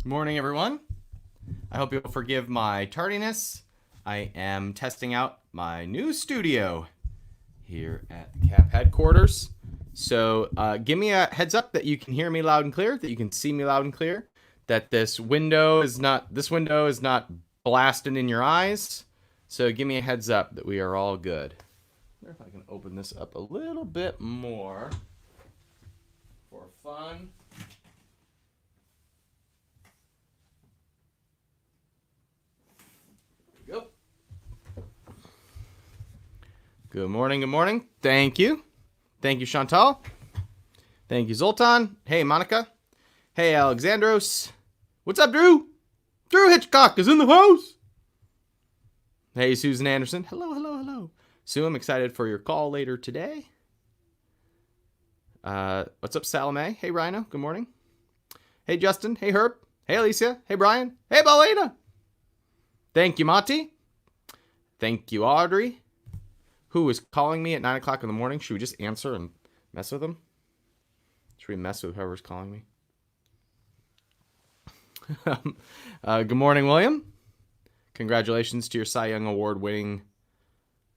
Good morning, everyone. I hope you'll forgive my tardiness. I am testing out my new studio here at the CAP headquarters. So give me a heads up that you can hear me loud and clear, that you can see me loud and clear, that this window is not blasting in your eyes. So give me a heads up that we are all good. I wonder if I can open this up a little bit more for fun. Go. Good morning, good morning. Thank you. Thank you, Chantal. Thank you, Zoltan. Hey, Monica. Hey, Alexandros. What's up, Drew? Drew Hitchcock is in the house. Hey, Susan Anderson. Hello, hello, hello. Sue, I'm excited for your call later today. What's up, Salome? Hey, Rhino. Good morning. Hey, Justin. Hey, Herb. Hey, Alicia. Hey, Brian. Hey, Balena. Thank you, Monty. Thank you, Audrey. Who is calling me at 9 o'clock in the morning? Should we just answer and mess with them? Should we mess with whoever's calling me? Good morning, William. Congratulations to your Cy Young Award winning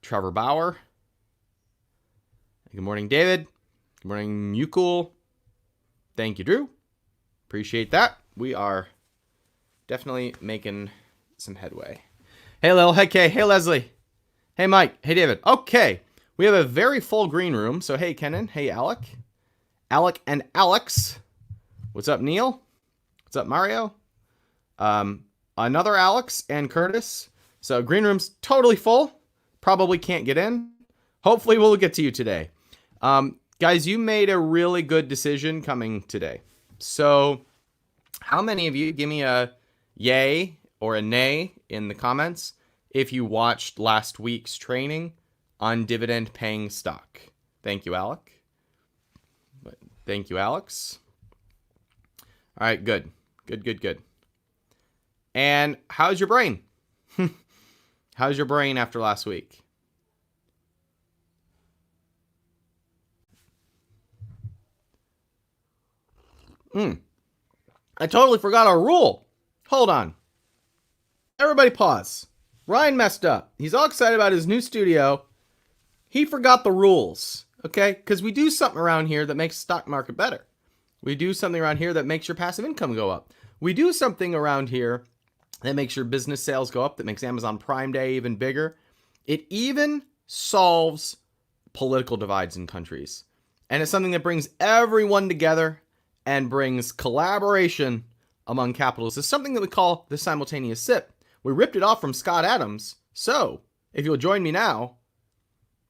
Trevor Bauer. Good morning, David. Good morning, Mukul. Thank you, Drew. Appreciate that. We are definitely making some headway. Hey, Lil. Hey, Kay. Hey, Leslie. Hey, Mike. Hey, David. Okay. We have a very full green room. So, hey, Kenan. Hey, Alec. Alec and Alex. What's up, Neil? What's up, Mario? Another Alex and Curtis. So, green room's totally full. Probably can't get in. Hopefully, we'll get to you today. Guys, you made a really good decision coming today. So, how many of you, give me a yay or a nay in the comments if you watched last week's training on dividend paying stock. Thank you, Alec. Thank you, Alex. All right, good. Good. And how's your brain? How's your brain after last week? I totally forgot our rule. Hold on. Everybody pause. Ryan messed up. He's all excited about his new studio. He forgot the rules, okay? Because we do something around here that makes the stock market better. We do something around here that makes your passive income go up. We do something around here that makes your business sales go up, that makes Amazon Prime Day even bigger. It even solves political divides in countries. And it's something that brings everyone together and brings collaboration among capitalists. It's something that we call the simultaneous sip. We ripped it off from Scott Adams. So, if you'll join me now,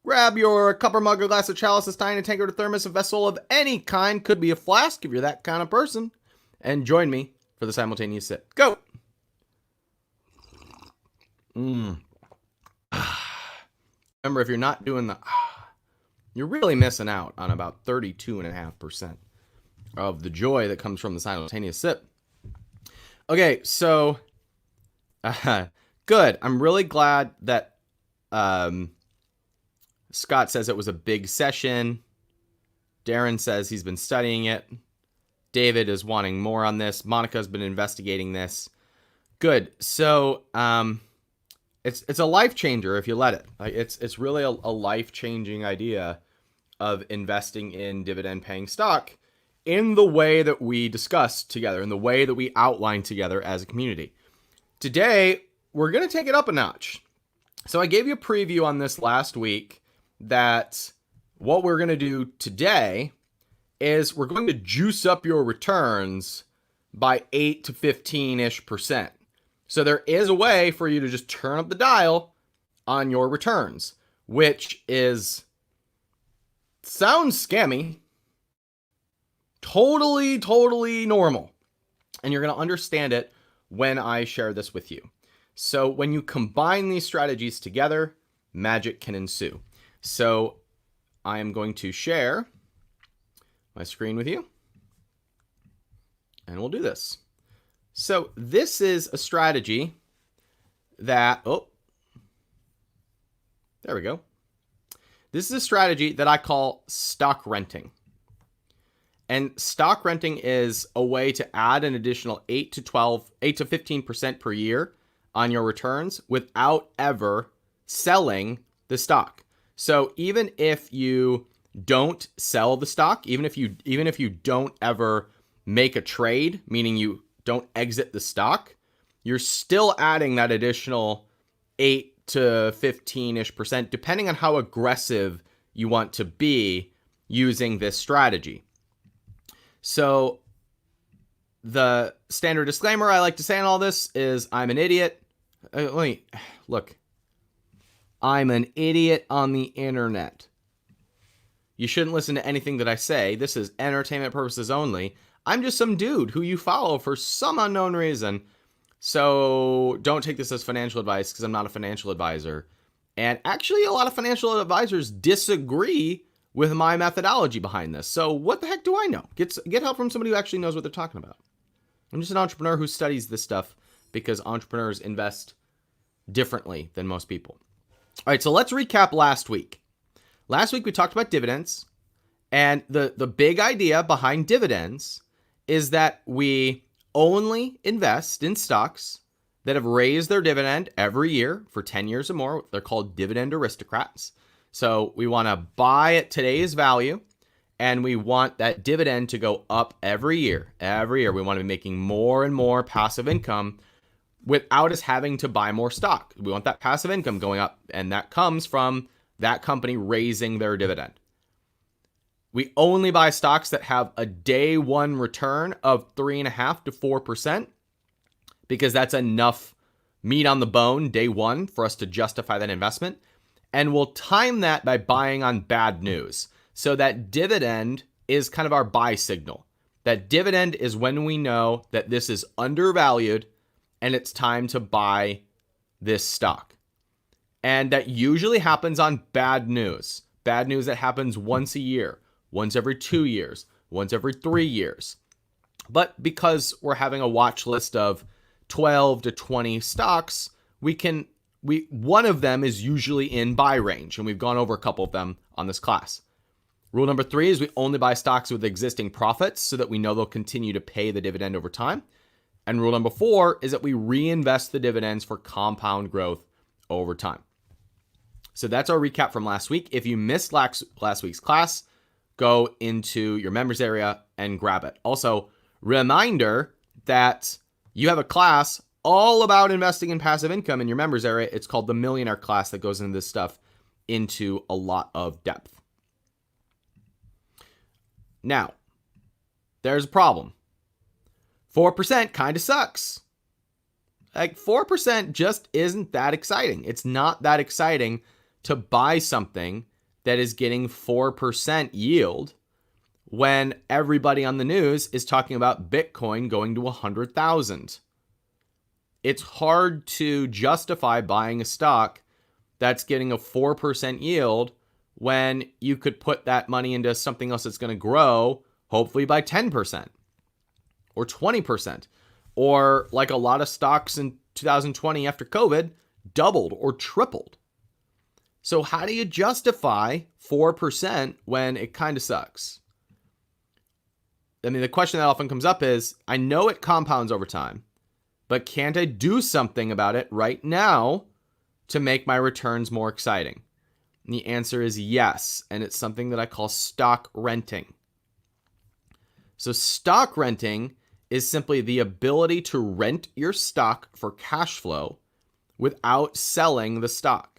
grab your cup or mug or glass of chalice, a stein, a tankard, a thermos, a vessel of any kind. Could be a flask if you're that kind of person. And join me for the simultaneous sip. Go! Remember, if you're not doing the... You're really missing out on about 32.5% of the joy that comes from the simultaneous sip. Okay, so... good. I'm really glad that Scott says it was a big session. Darren says he's been studying it. David is wanting more on this. Monica's been investigating this. Good. So it's a life changer if you let it. Like it's really a life changing idea of investing in dividend paying stock in the way that we discussed together, in the way that we outlined together as a community. Today, we're going to take it up a notch. So I gave you a preview on this last week that what we're going to do today is we're going to juice up your returns by 8 to 15-ish%. So there is a way for you to just turn up the dial on your returns, which sounds scammy, totally normal. And you're going to understand it when I share this with you. So when you combine these strategies together, magic can ensue. So I am going to share my screen with you, and we'll do this. So this is a strategy that, there we go. This is a strategy that I call stock renting. And stock renting is a way to add an additional 8 to 15% per year on your returns without ever selling the stock. So even if you don't sell the stock, even if you don't ever make a trade, meaning you don't exit the stock, you're still adding that additional 8 to 15-ish%, depending on how aggressive you want to be using this strategy. So the standard disclaimer I like to say on all this is I'm an idiot. Look, I'm an idiot on the internet. You shouldn't listen to anything that I say. This is entertainment purposes only. I'm just some dude who you follow for some unknown reason. So don't take this as financial advice, because I'm not a financial advisor. And actually, a lot of financial advisors disagree with my methodology behind this. So what the heck do I know? Get help from somebody who actually knows what they're talking about. I'm just an entrepreneur who studies this stuff because entrepreneurs invest differently than most people. All right, so let's recap last week. Last week we talked about dividends, and the big idea behind dividends is that we only invest in stocks that have raised their dividend every year for 10 years or more. They're called dividend aristocrats. So we want to buy at today's value, and we want that dividend to go up every year. Every year we want to be making more and more passive income without us having to buy more stock. We want that passive income going up, and that comes from that company raising their dividend. We only buy stocks that have a day one return of 3.5% to 4%, because that's enough meat on the bone day one for us to justify that investment. And we'll time that by buying on bad news. So that dividend is kind of our buy signal. That dividend is when we know that this is undervalued and it's time to buy this stock. And that usually happens on bad news. Bad news that happens once a year, once every 2 years, once every 3 years. But because we're having a watch list of 12 to 20 stocks, one of them is usually in buy range, and we've gone over a couple of them on this class. Rule number 3 is we only buy stocks with existing profits so that we know they'll continue to pay the dividend over time. And rule number 4 is that we reinvest the dividends for compound growth over time. So that's our recap from last week. If you missed last week's class, go into your members area and grab it. Also, reminder that you have a class all about investing in passive income in your members area. It's called the Millionaire class that goes into this stuff into a lot of depth. Now, there's a problem. 4% kind of sucks. Like 4% just isn't that exciting. It's not that exciting to buy something that is getting 4% yield when everybody on the news is talking about Bitcoin going to 100,000. It's hard to justify buying a stock that's getting a 4% yield when you could put that money into something else that's going to grow, hopefully by 10% or 20%, or like a lot of stocks in 2020 after COVID, doubled or tripled. So how do you justify 4% when it kind of sucks? I mean, the question that often comes up is, I know it compounds over time, but can't I do something about it right now to make my returns more exciting? And the answer is yes, and it's something that I call stock renting. So stock renting is simply the ability to rent your stock for cash flow without selling the stock.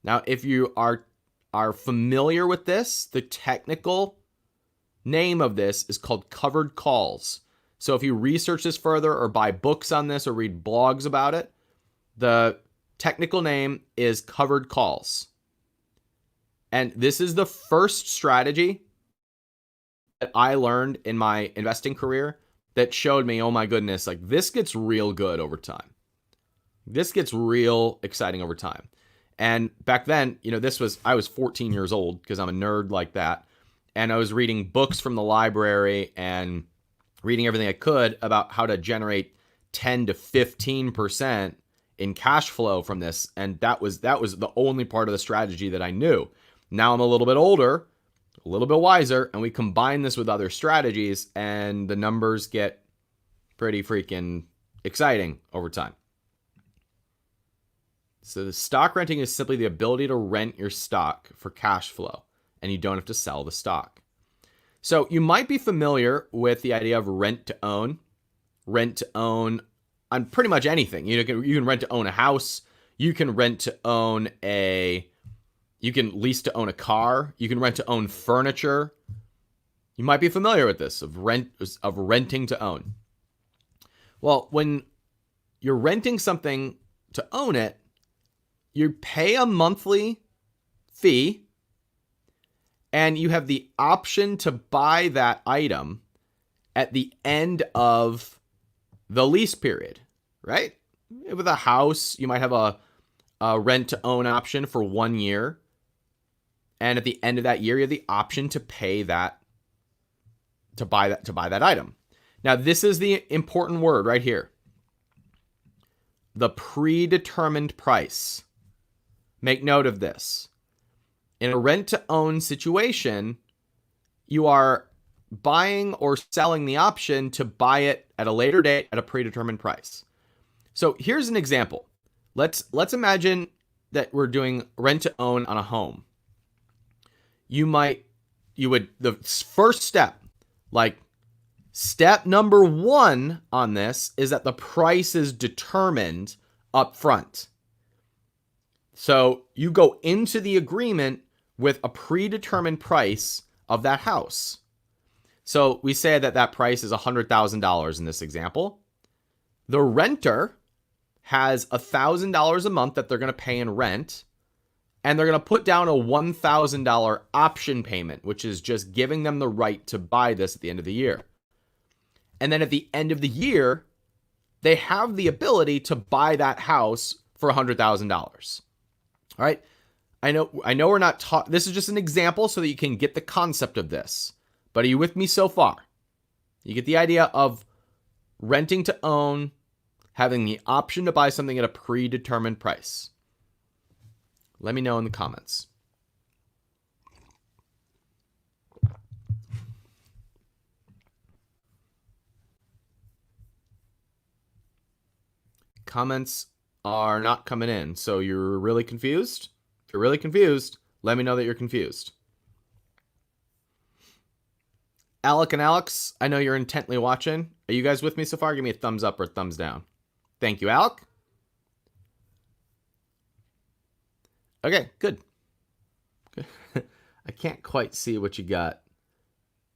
Now, if you are familiar with this, the technical name of this is called covered calls. So if you research this further or buy books on this or read blogs about it, the technical name is covered calls. And this is the first strategy that I learned in my investing career that showed me, oh my goodness, like this gets real good over time. This gets real exciting over time. And back then, I was 14 years old because I'm a nerd like that. And I was reading books from the library and reading everything I could about how to generate 10 to 15% in cash flow from this. And that was the only part of the strategy that I knew. Now I'm a little bit older, a little bit wiser, and we combine this with other strategies, and the numbers get pretty freaking exciting over time. So the stock renting is simply the ability to rent your stock for cash flow, and you don't have to sell the stock. So you might be familiar with the idea of rent to own on pretty much anything. You can rent to own a house. You can rent to own you can lease to own a car. You can rent to own furniture. You might be familiar with this, of renting to own. Well, when you're renting something to own it, you pay a monthly fee, and you have the option to buy that item at the end of the lease period, right? With a house, you might have a rent to own option for 1 year. And at the end of that year, you have the option to pay that, to buy that item. Now, this is the important word right here. The predetermined price. Make note of this. In a rent to own situation, you are buying or selling the option to buy it at a later date at a predetermined price. So here's an example. Let's imagine that we're doing rent to own on a home. The first step, like step number 1 on this, is that the price is determined up front. So you go into the agreement with a predetermined price of that house. So we say that price is $100,000 in this example. The renter has $1,000 a month that they're going to pay in rent, and they're going to put down a $1,000 option payment, which is just giving them the right to buy this at the end of the year. And then at the end of the year, they have the ability to buy that house for $100,000. All right. I know we're not taught. This is just an example so that you can get the concept of this. But are you with me so far? You get the idea of renting to own, having the option to buy something at a predetermined price. Let me know in the comments. Comments are not coming in, so you're really confused? If you're really confused, let me know that you're confused. Alec and Alex, I know you're intently watching. Are you guys with me so far? Give me a thumbs up or a thumbs down. Thank you, Alec. Okay, good. I can't quite see what you got.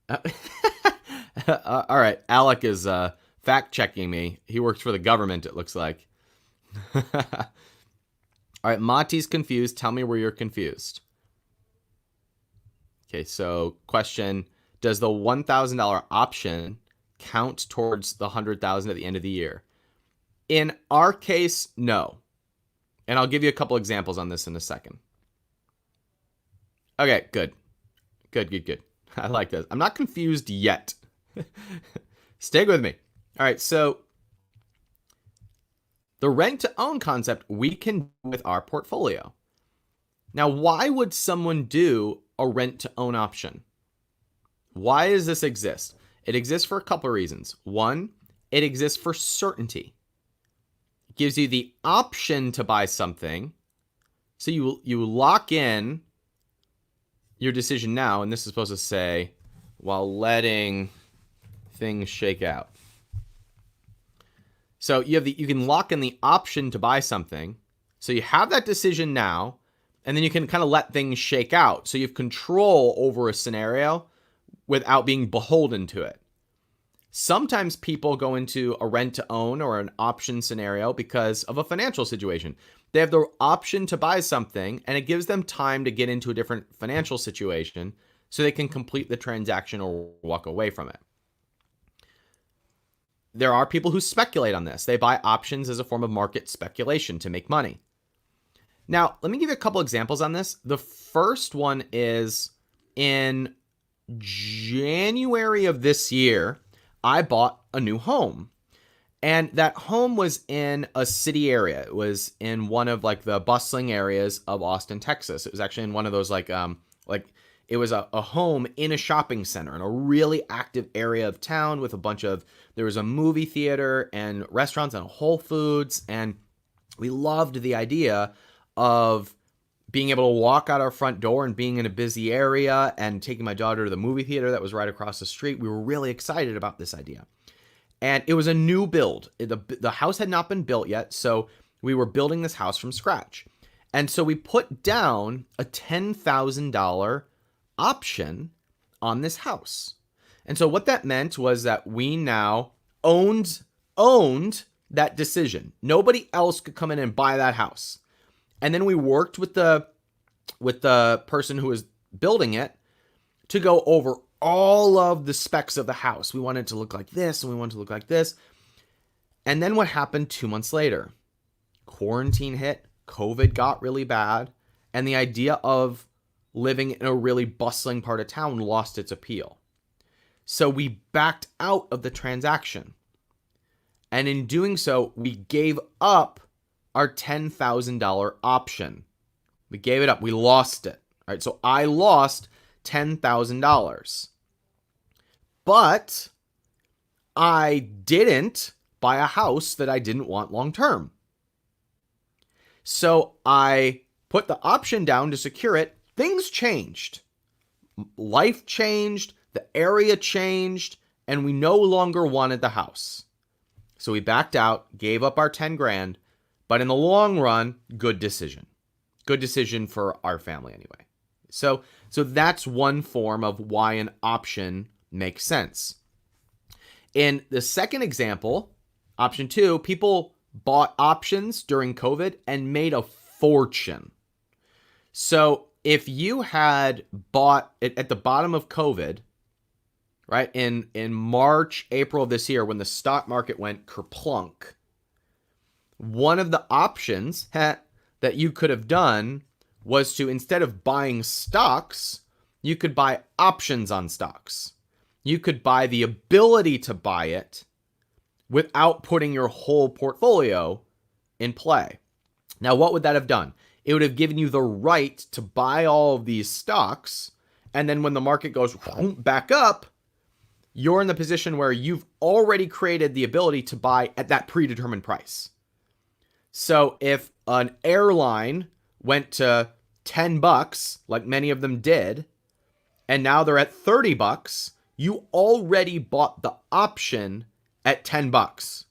All right, Alec is fact-checking me. He works for the government, it looks like. All right, Monty's confused. Tell me where you're confused. Okay, so question, does the $1,000 option count towards the $100,000 at the end of the year? In our case, no. And I'll give you a couple examples on this in a second. Okay, good. Good. I like this. I'm not confused yet. Stay with me. All right, so the rent to own concept we can do with our portfolio. Now, why would someone do a rent to own option? Why does this exist? It exists for a couple of reasons. One, it exists for certainty. It gives you the option to buy something. So you lock in your decision now, and this is supposed to say, while letting things shake out. So you can lock in the option to buy something. So you have that decision now, and then you can kind of let things shake out. So you have control over a scenario without being beholden to it. Sometimes people go into a rent to own or an option scenario because of a financial situation. They have the option to buy something, and it gives them time to get into a different financial situation so they can complete the transaction or walk away from it. There are people who speculate on this. They buy options as a form of market speculation to make money. Now, let me give you a couple examples on this. The first one is in January of this year, I bought a new home. And that home was in a city area. It was in one of like the bustling areas of Austin, Texas. It was actually in one of those It was a home in a shopping center in a really active area of town with there was a movie theater and restaurants and Whole Foods. And we loved the idea of being able to walk out our front door and being in a busy area and taking my daughter to the movie theater that was right across the street. We were really excited about this idea. And it was a new build. The house had not been built yet, so we were building this house from scratch. And so we put down a $10,000 option on this house. And so what that meant was that we now owned that decision. Nobody else could come in and buy that house. And then we worked with the person who was building it to go over all of the specs of the house. We wanted it to look like this and we wanted it to look like this. And then what happened 2 months later? Quarantine hit, COVID got really bad, and the idea of living in a really bustling part of town lost its appeal. So we backed out of the transaction. And in doing so, we gave up our $10,000 option. We gave it up. We lost it. All right, so I lost $10,000. But I didn't buy a house that I didn't want long term. So I put the option down to secure it. Things changed. Life changed. The area changed. And we no longer wanted the house. So we backed out, gave up our 10 grand. But in the long run, good decision. Good decision for our family anyway. So that's one form of why an option makes sense. In the second example, option 2, people bought options during COVID and made a fortune. So if you had bought it at the bottom of COVID, right, in March, April of this year, when the stock market went kerplunk, one of the options that you could have done was to, instead of buying stocks, you could buy options on stocks. You could buy the ability to buy it without putting your whole portfolio in play. Now, what would that have done? It would have given you the right to buy all of these stocks, and then when the market goes back up, you're in the position where you've already created the ability to buy at that predetermined price. So if an airline went to $10, like many of them did, and now they're at $30, you already bought the option at $10,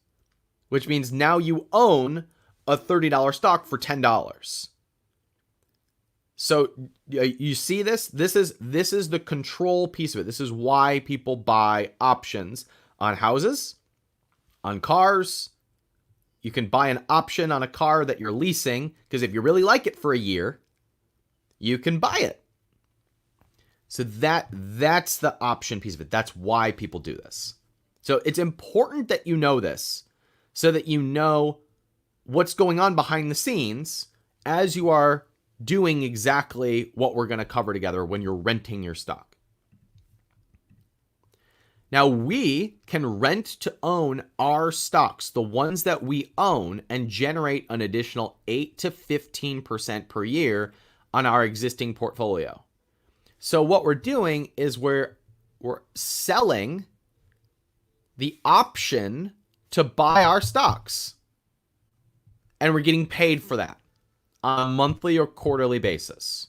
which means now you own a $30 stock for $10. So you see this? This is the control piece of it. This is why people buy options on houses, on cars. You can buy an option on a car that you're leasing, because if you really like it for a year, you can buy it. So that's the option piece of it. That's why people do this. So it's important that you know this, so that you know what's going on behind the scenes as you are doing exactly what we're going to cover together when you're renting your stock. Now, we can rent to own our stocks, the ones that we own, and generate an additional 8 to 15% per year on our existing portfolio. So what we're doing is we're selling the option to buy our stocks, and we're getting paid for that on a monthly or quarterly basis.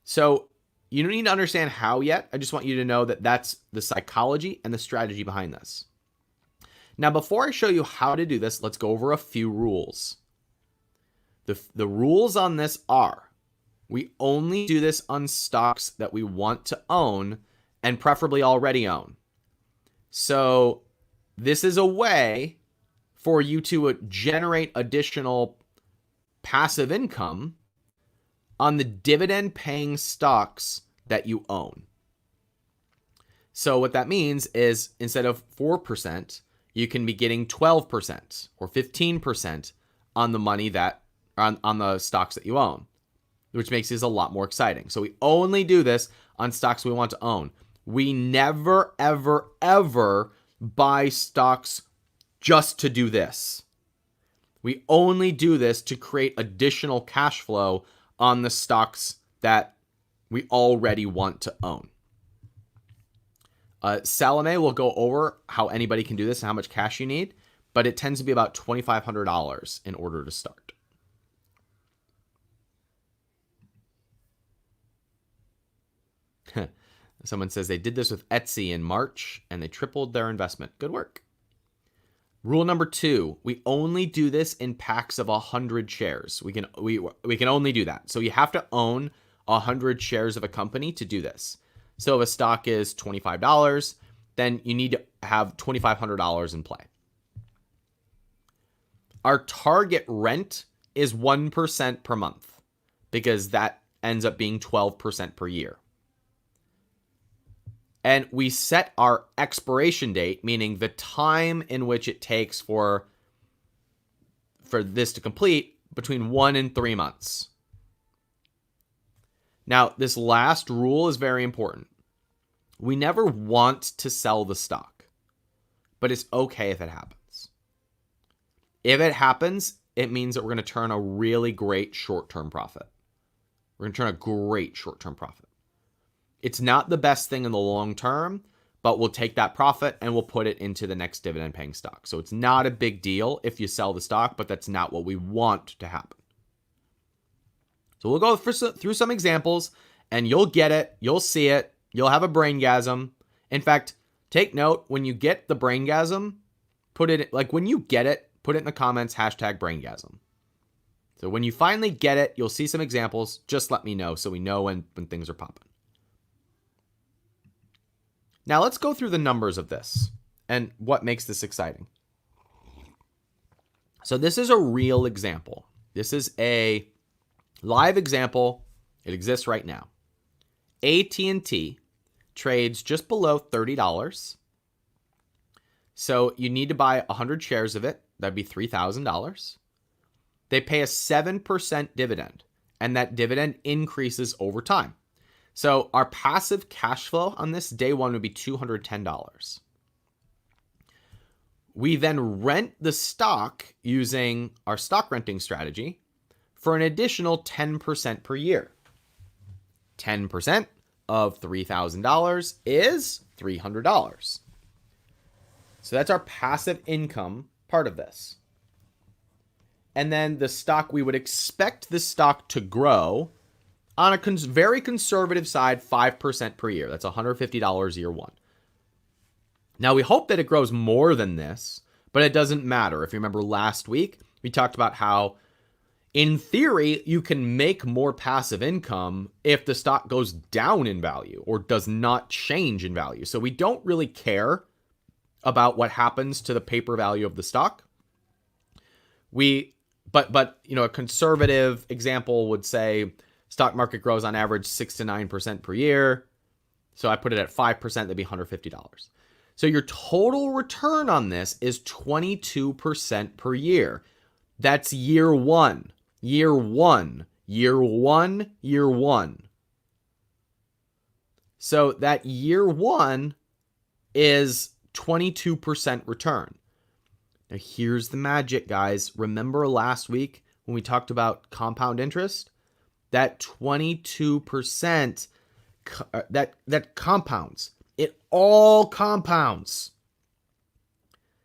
So you don't need to understand how yet. I just want you to know that that's the psychology and the strategy behind this. Now, before I show you how to do this, let's go over a few rules. The rules on this are, we only do this on stocks that we want to own and preferably already own. So this is a way for you to generate additional passive income on the dividend paying stocks that you own. So what that means is, instead of 4%, you can be getting 12% or 15% on the money that on the stocks that you own, which makes this a lot more exciting. So we only do this on stocks we want to own. We never, ever, ever buy stocks just to do this. We only do this to create additional cash flow on the stocks that we already want to own. Salome will go over how anybody can do this and how much cash you need, but it tends to be about $2,500 in order to start. Someone says they did this with Etsy in March and they tripled their investment. Good work. Rule number 2, we only do this in packs of 100 shares. We can only do that. So you have to own 100 shares of a company to do this. So if a stock is $25, then you need to have $2,500 in play. Our target rent is 1% per month because that ends up being 12% per year. And we set our expiration date, meaning the time in which it takes for this to complete, between 1 and 3 months. Now, this last rule is very important. We never want to sell the stock, but it's okay if it happens. If it happens, it means that we're going to turn a really great short-term profit. We're going to turn a great short-term profit. It's not the best thing in the long term, but we'll take that profit and we'll put it into the next dividend paying stock. So it's not a big deal if you sell the stock, but that's not what we want to happen. So we'll go through some examples and you'll get it. You'll see it. You'll have a braingasm. In fact, take note when you get the braingasm, put it when you get it, put it in the comments, #braingasm. So when you finally get it, you'll see some examples. Just let me know so we know when things are popping. Now let's go through the numbers of this and what makes this exciting. So this is a real example. This is a live example. It exists right now. AT&T trades just below $30. So you need to buy 100 shares of it. That'd be $3,000. They pay a 7% dividend, and that dividend increases over time. So our passive cash flow on this day one would be $210. We then rent the stock using our stock renting strategy for an additional 10% per year. 10% of $3,000 is $300. So that's our passive income part of this. And then the stock, we would expect the stock to grow on a very conservative side, 5% per year. That's $150 year one. Now, we hope that it grows more than this, but it doesn't matter. If you remember last week, we talked about how, in theory, you can make more passive income if the stock goes down in value or does not change in value. So we don't really care about what happens to the paper value of the stock. But a conservative example would say stock market grows on average 6 to 9% per year. So I put it at 5%, that'd be $150. So your total return on this is 22% per year. That's year one. Year one. Year one. Year one. So that year one is 22% return. Now here's the magic, guys. Remember last week when we talked about compound interest? That 22%, that compounds. It all compounds.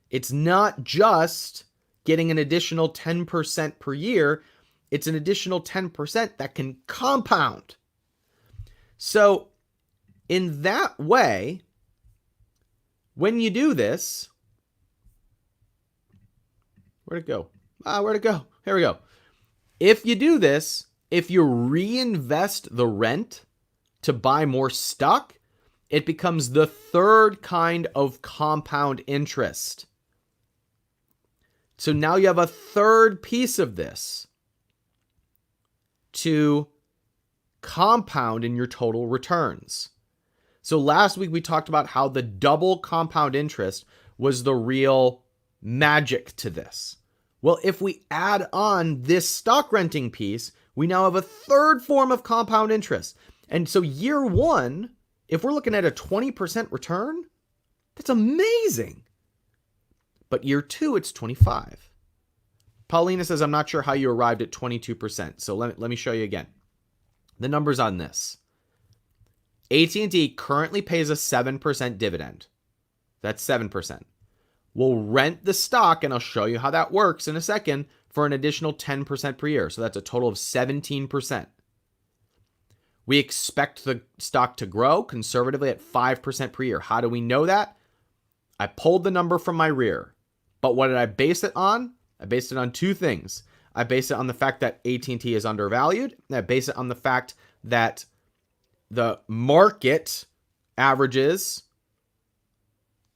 It's not just getting an additional 10% per year. It's an additional 10% that can compound. So in that way, when you do this, where'd it go? Where'd it go? Here we go. If you do this, if you reinvest the rent to buy more stock, it becomes the third kind of compound interest. So now you have a third piece of this to compound in your total returns. So last week we talked about how the double compound interest was the real magic to this. Well, if we add on this stock renting piece, we now have a third form of compound interest. And so year one, if we're looking at a 20% return, that's amazing. But year two, it's 25. Paulina says, I'm not sure how you arrived at 22%. So let me show you again. The numbers on this. AT&T currently pays a 7% dividend. That's 7%. We'll rent the stock, and I'll show you how that works in a second, for an additional 10% per year. So that's a total of 17%. We expect the stock to grow conservatively at 5% per year. How do we know that? I pulled the number from my rear. But what did I base it on? I based it on two things. I based it on the fact that AT&T is undervalued, and I based it on the fact that the market averages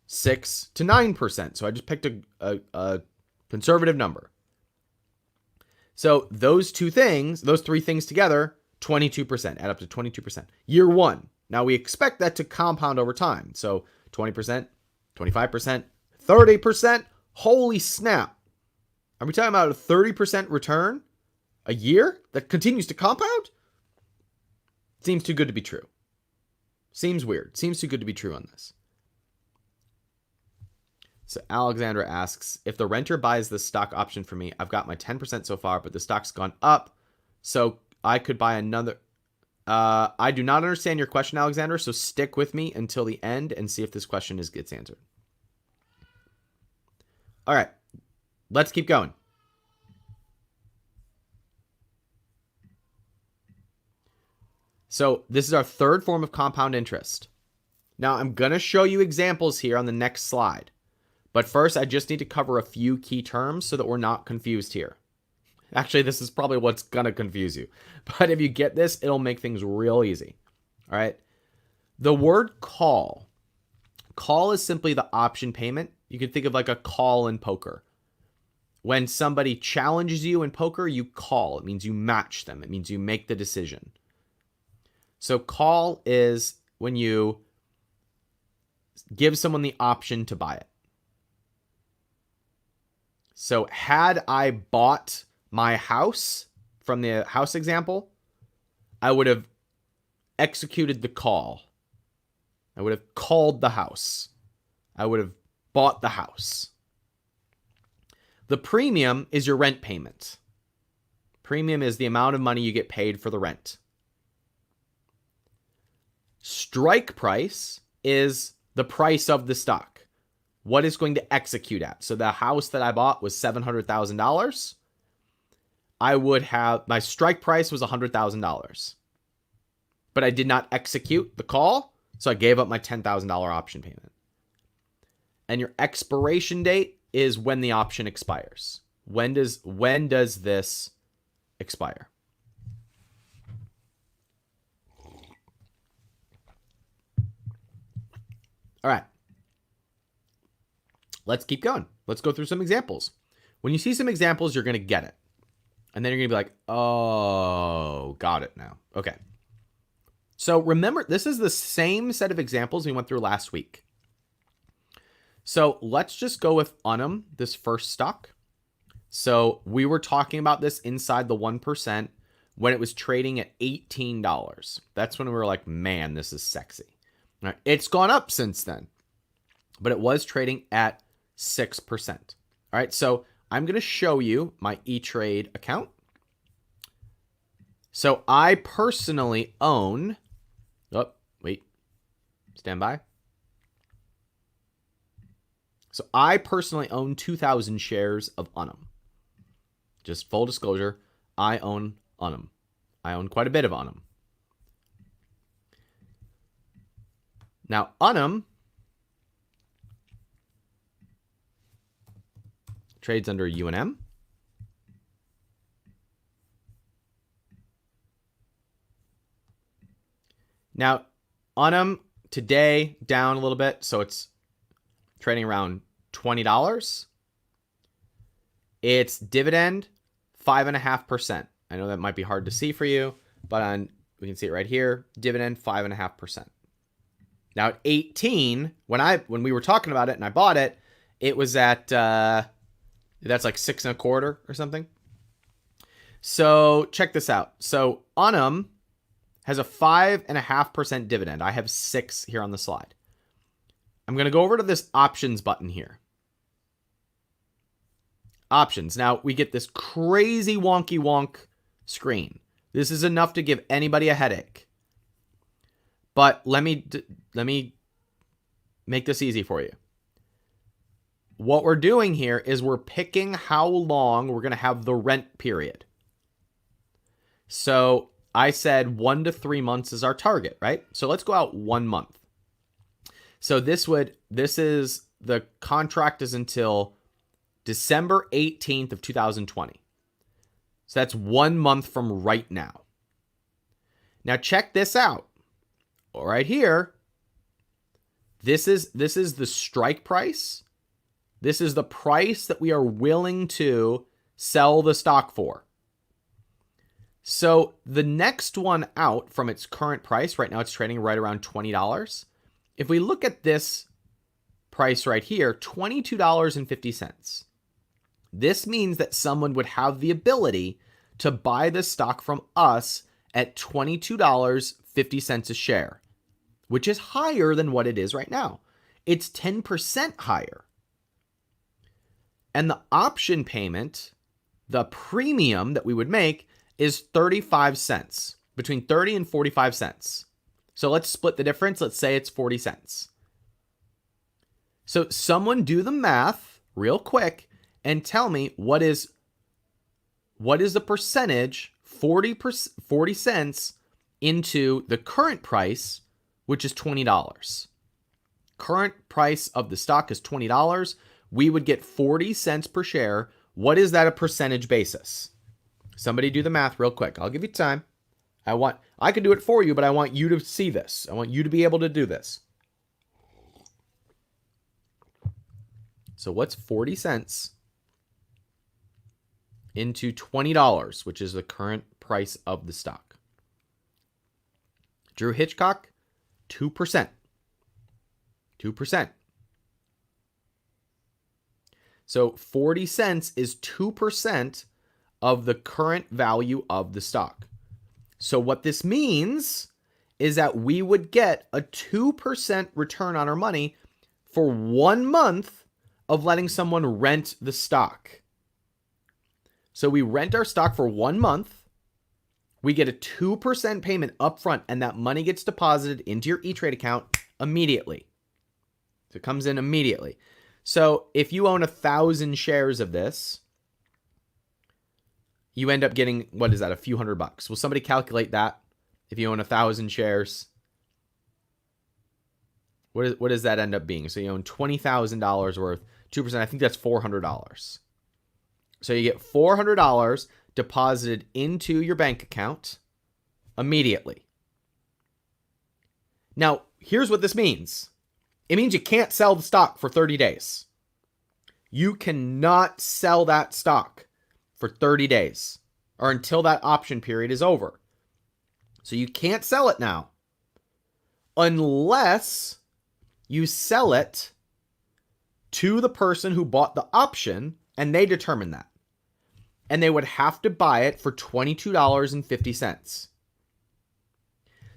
6 to 9%. So I just picked a conservative number. So those two things, those three things together, 22%, add up to 22%. Year one. Now we expect that to compound over time. So 20%, 25%, 30%. Holy snap. Are we talking about a 30% return a year that continues to compound? Seems too good to be true. Seems weird. Seems too good to be true on this. So Alexandra asks, if the renter buys the stock option for me, I've got my 10% so far, but the stock's gone up, so I could buy another. I do not understand your question, Alexandra, so stick with me until the end and see if this question gets answered. All right, let's keep going. So this is our third form of compound interest. Now I'm going to show you examples here on the next slide. But first, I just need to cover a few key terms so that we're not confused here. Actually, this is probably what's going to confuse you. But if you get this, it'll make things real easy. All right. The word call. Call is simply the option payment. You can think of like a call in poker. When somebody challenges you in poker, you call. It means you match them. It means you make the decision. So call is when you give someone the option to buy it. So had I bought my house from the house example, I would have executed the call. I would have called the house. I would have bought the house. The premium is your rent payment. Premium is the amount of money you get paid for the rent. Strike price is the price of the stock. What it's going to execute at. So the house that I bought was $700,000. I would have, my strike price was $100,000. But I did not execute the call, so I gave up my $10,000 option payment. And your expiration date is when the option expires. When does this expire? All right. Let's keep going. Let's go through some examples. When you see some examples, you're going to get it. And then you're going to be like, oh, got it now. Okay. So remember, this is the same set of examples we went through last week. So let's just go with Unum, this first stock. So we were talking about this inside the 1% when it was trading at $18. That's when we were like, man, this is sexy. All right. It's gone up since then, but it was trading at 6%. All right, so I'm going to show you my E-Trade account. So I personally own, stand by. So I personally own 2,000 shares of Unum. Just full disclosure, I own Unum. I own quite a bit of Unum. Now, Unum trades under Unum. Now, Unum today down a little bit, so it's trading around $20. Its dividend, 5.5%. I know that might be hard to see for you, but we can see it right here. Dividend, 5.5%. Now at 18, when we were talking about it and I bought it, it was at that's like 6.25 or something. So check this out. So Unum has a 5.5% dividend. I have 6 here on the slide. I'm going to go over to this options button here. Options. Now we get this crazy wonky wonk screen. This is enough to give anybody a headache. But let me make this easy for you. What we're doing here is we're picking how long we're going to have the rent period. So I said 1 to 3 months is our target, right? So let's go out 1 month. So the contract is until December 18th of 2020. So that's 1 month from right now. Now check this out. All right, here, this is the strike price. This is the price that we are willing to sell the stock for. So the next one out from its current price, right now it's trading right around $20. If we look at this price right here, $22.50. This means that someone would have the ability to buy this stock from us at $22.50 a share, which is higher than what it is right now. It's 10% higher. And the option payment, the premium that we would make, is 35 cents, between 30 and 45 cents. So let's split the difference. Let's say it's 40 cents. So someone do the math real quick and tell me what is the percentage, 40 cents into the current price, which is $20. Current price of the stock is $20. We would get 40 cents per share. What is that a percentage basis? Somebody do the math real quick. I'll give you time. I can do it for you, but I want you to see this. I want you to be able to do this. So what's 40 cents into $20, which is the current price of the stock? Drew Hitchcock, 2%. 2%. So 40 cents is 2% of the current value of the stock. So what this means is that we would get a 2% return on our money for 1 month of letting someone rent the stock. So we rent our stock for 1 month. We get a 2% payment upfront, and that money gets deposited into your E-Trade account immediately. So it comes in immediately. So if you own 1,000 shares of this, you end up getting, what is that, a few $100. Will somebody calculate that? If you own 1,000 shares, what does that end up being? So you own $20,000 worth, 2%, I think that's $400. So you get $400 deposited into your bank account immediately. Now, here's what this means. It means you can't sell the stock for 30 days. You cannot sell that stock for 30 days or until that option period is over. So you can't sell it now unless you sell it to the person who bought the option and they determine that. And they would have to buy it for $22.50.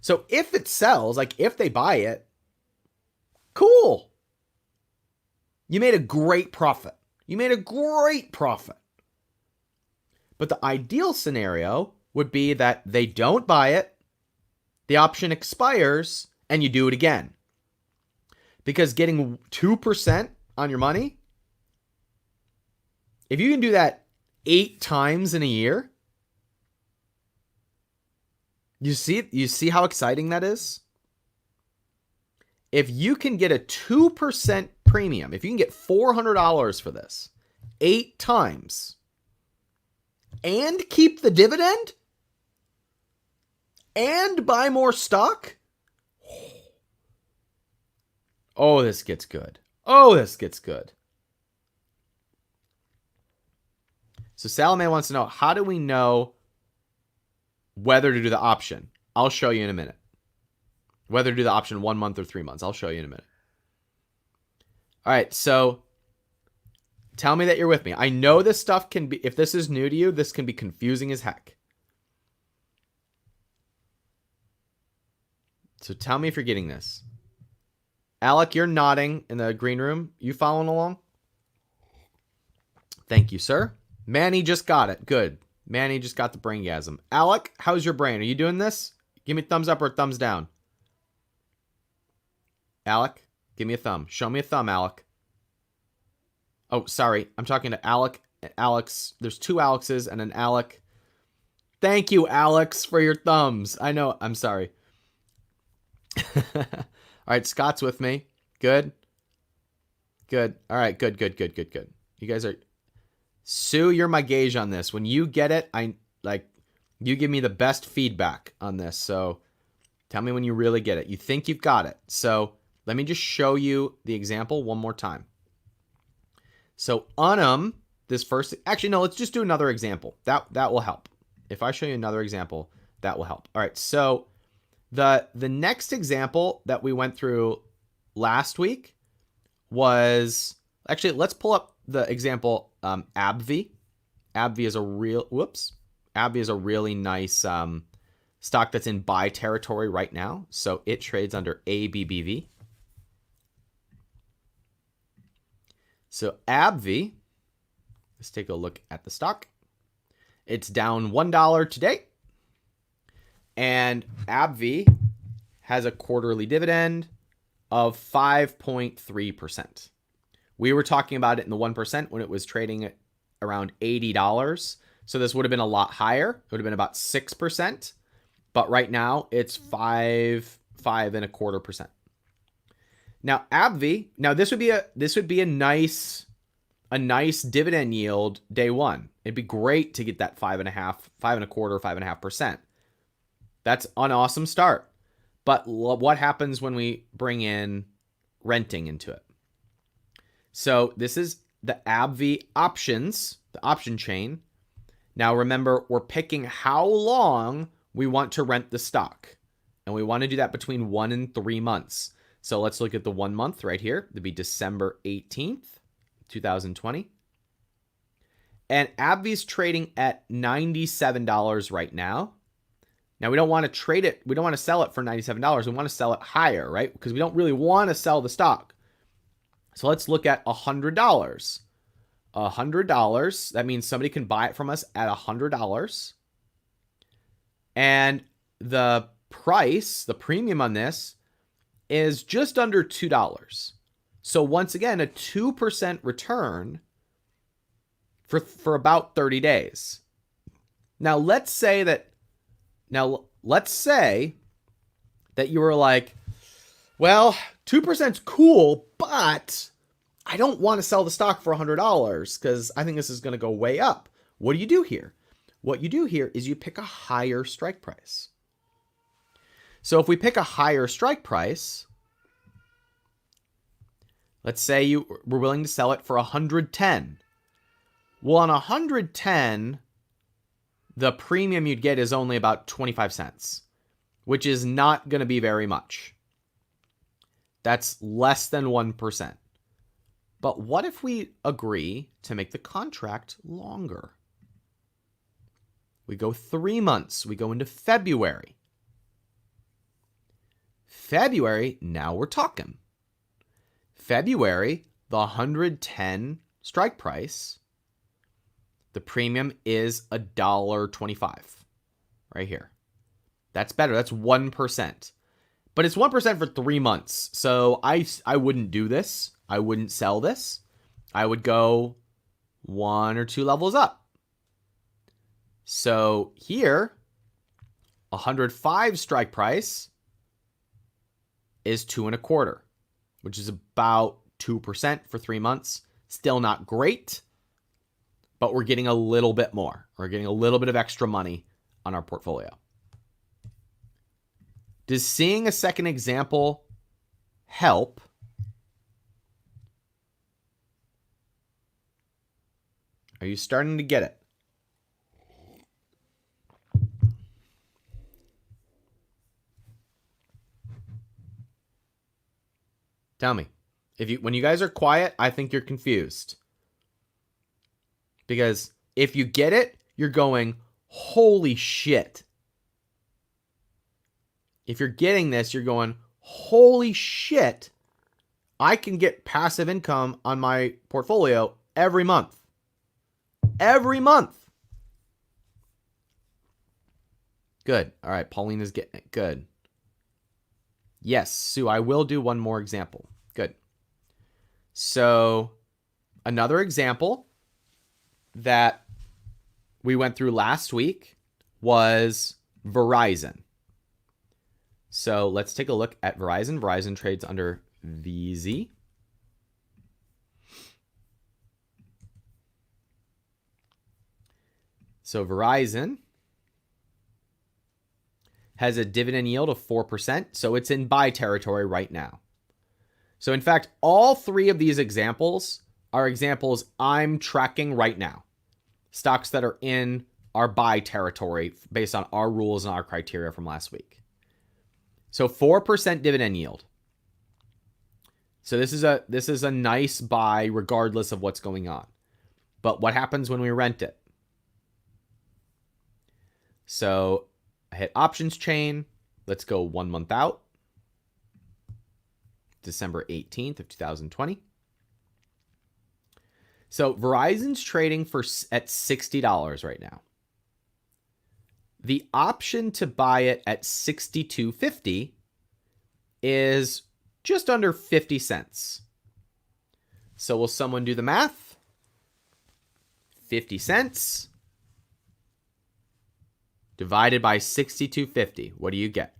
So if it sells, like if they buy it, cool. You made a great profit. You made a great profit. But the ideal scenario would be that they don't buy it, the option expires, and you do it again. Because getting 2% on your money, if you can do that 8 times in a year, you see how exciting that is? If you can get a 2% premium, if you can get $400 for this 8 times and keep the dividend and buy more stock, oh, this gets good. Oh, this gets good. So Salome wants to know, how do we know whether to do the option? I'll show you in a minute. Whether to do the option 1 month or 3 months. I'll show you in a minute. All right, so tell me that you're with me. I know this stuff can be, if this is new to you, this can be confusing as heck. So tell me if you're getting this. Alec, you're nodding in the green room. You following along? Thank you, sir. Manny just got it. Good. Manny just got the braingasm. Alec, how's your brain? Are you doing this? Give me a thumbs up or a thumbs down. Alec, give me a thumb. Show me a thumb, Alec. Oh, sorry. I'm talking to Alec. Alex. There's two Alexes and an Alec. Thank you, Alex, for your thumbs. I know. I'm sorry. All right, Scott's with me. Good. Good. All right, good. You guys are... Sue, you're my gauge on this. When you get it, you give me the best feedback on this. So tell me when you really get it. You think you've got it. So let me just show you the example one more time. So Unum, this first... Actually, no, let's just do another example. That will help. If I show you another example, that will help. All right, so the next example that we went through last week was... Actually, let's pull up the example AbbVie. AbbVie is a really nice stock that's in buy territory right now. So it trades under ABBV. So AbbVie, let's take a look at the stock. It's down $1 today. And AbbVie has a quarterly dividend of 5.3%. We were talking about it in the 1% when it was trading at around $80. So this would have been a lot higher. It would have been about 6%. But right now it's 5.25%. Now AbbVie, this would be a nice dividend yield day one. It'd be great to get that 5.25%. That's an awesome start. But what happens when we bring in renting into it? So this is the AbbVie options, the option chain. Now remember, we're picking how long we want to rent the stock. And we want to do that between 1 and 3 months. So let's look at the 1 month right here. It'd be December 18th, 2020. And AbbVie's trading at $97 right now. Now we don't want to trade it. We don't want to sell it for $97. We want to sell it higher, right? Because we don't really want to sell the stock. So let's look at $100. $100. That means somebody can buy it from us at $100. And the price, the premium on this is just under $2. So once again, a 2% return for about 30 days. Now let's say that you were like, well, 2%'s cool, but I don't want to sell the stock for $100 because I think this is going to go way up. What do you do here? What you do here is you pick a higher strike price. So if we pick a higher strike price, let's say you were willing to sell it for $110. Well, on $110, the premium you'd get is only about 25 cents, which is not going to be very much. That's less than 1%. But what if we agree to make the contract longer? We go 3 months. We go into February. February, now we're talking. February, the 110 strike price, the premium is $1.25 right here. That's better. That's 1%. But it's 1% for 3 months. So I wouldn't do this. I wouldn't sell this. I would go 1 or 2 levels up. So here, 105 strike price is 2.25, which is about 2% for 3 months. Still not great, but we're getting a little bit more. We're getting a little bit of extra money on our portfolio. Does seeing a second example help? Are you starting to get it? Tell me. When you guys are quiet, I think you're confused. Because if you get it, you're going, holy shit. If you're getting this, you're going, holy shit, I can get passive income on my portfolio every month. Every month. Good. All right, Pauline is getting it. Good. Yes, Sue, I will do one more example. Good. So another example that we went through last week was Verizon. So let's take a look at Verizon. Verizon trades under VZ. So Verizon has a dividend yield of 4%, so it's in buy territory right now. So in fact, all three of these examples are examples I'm tracking right now. Stocks that are in our buy territory based on our rules and our criteria from last week. So 4% dividend yield. So this is a nice buy regardless of what's going on. But what happens when we rent it? So I hit options chain. Let's go 1 month out. December 18th of 2020. So Verizon's trading at $60 right now. The option to buy it at $62.50 is just under 50 cents. So will someone do the math? 50 cents divided by 62.50. What do you get?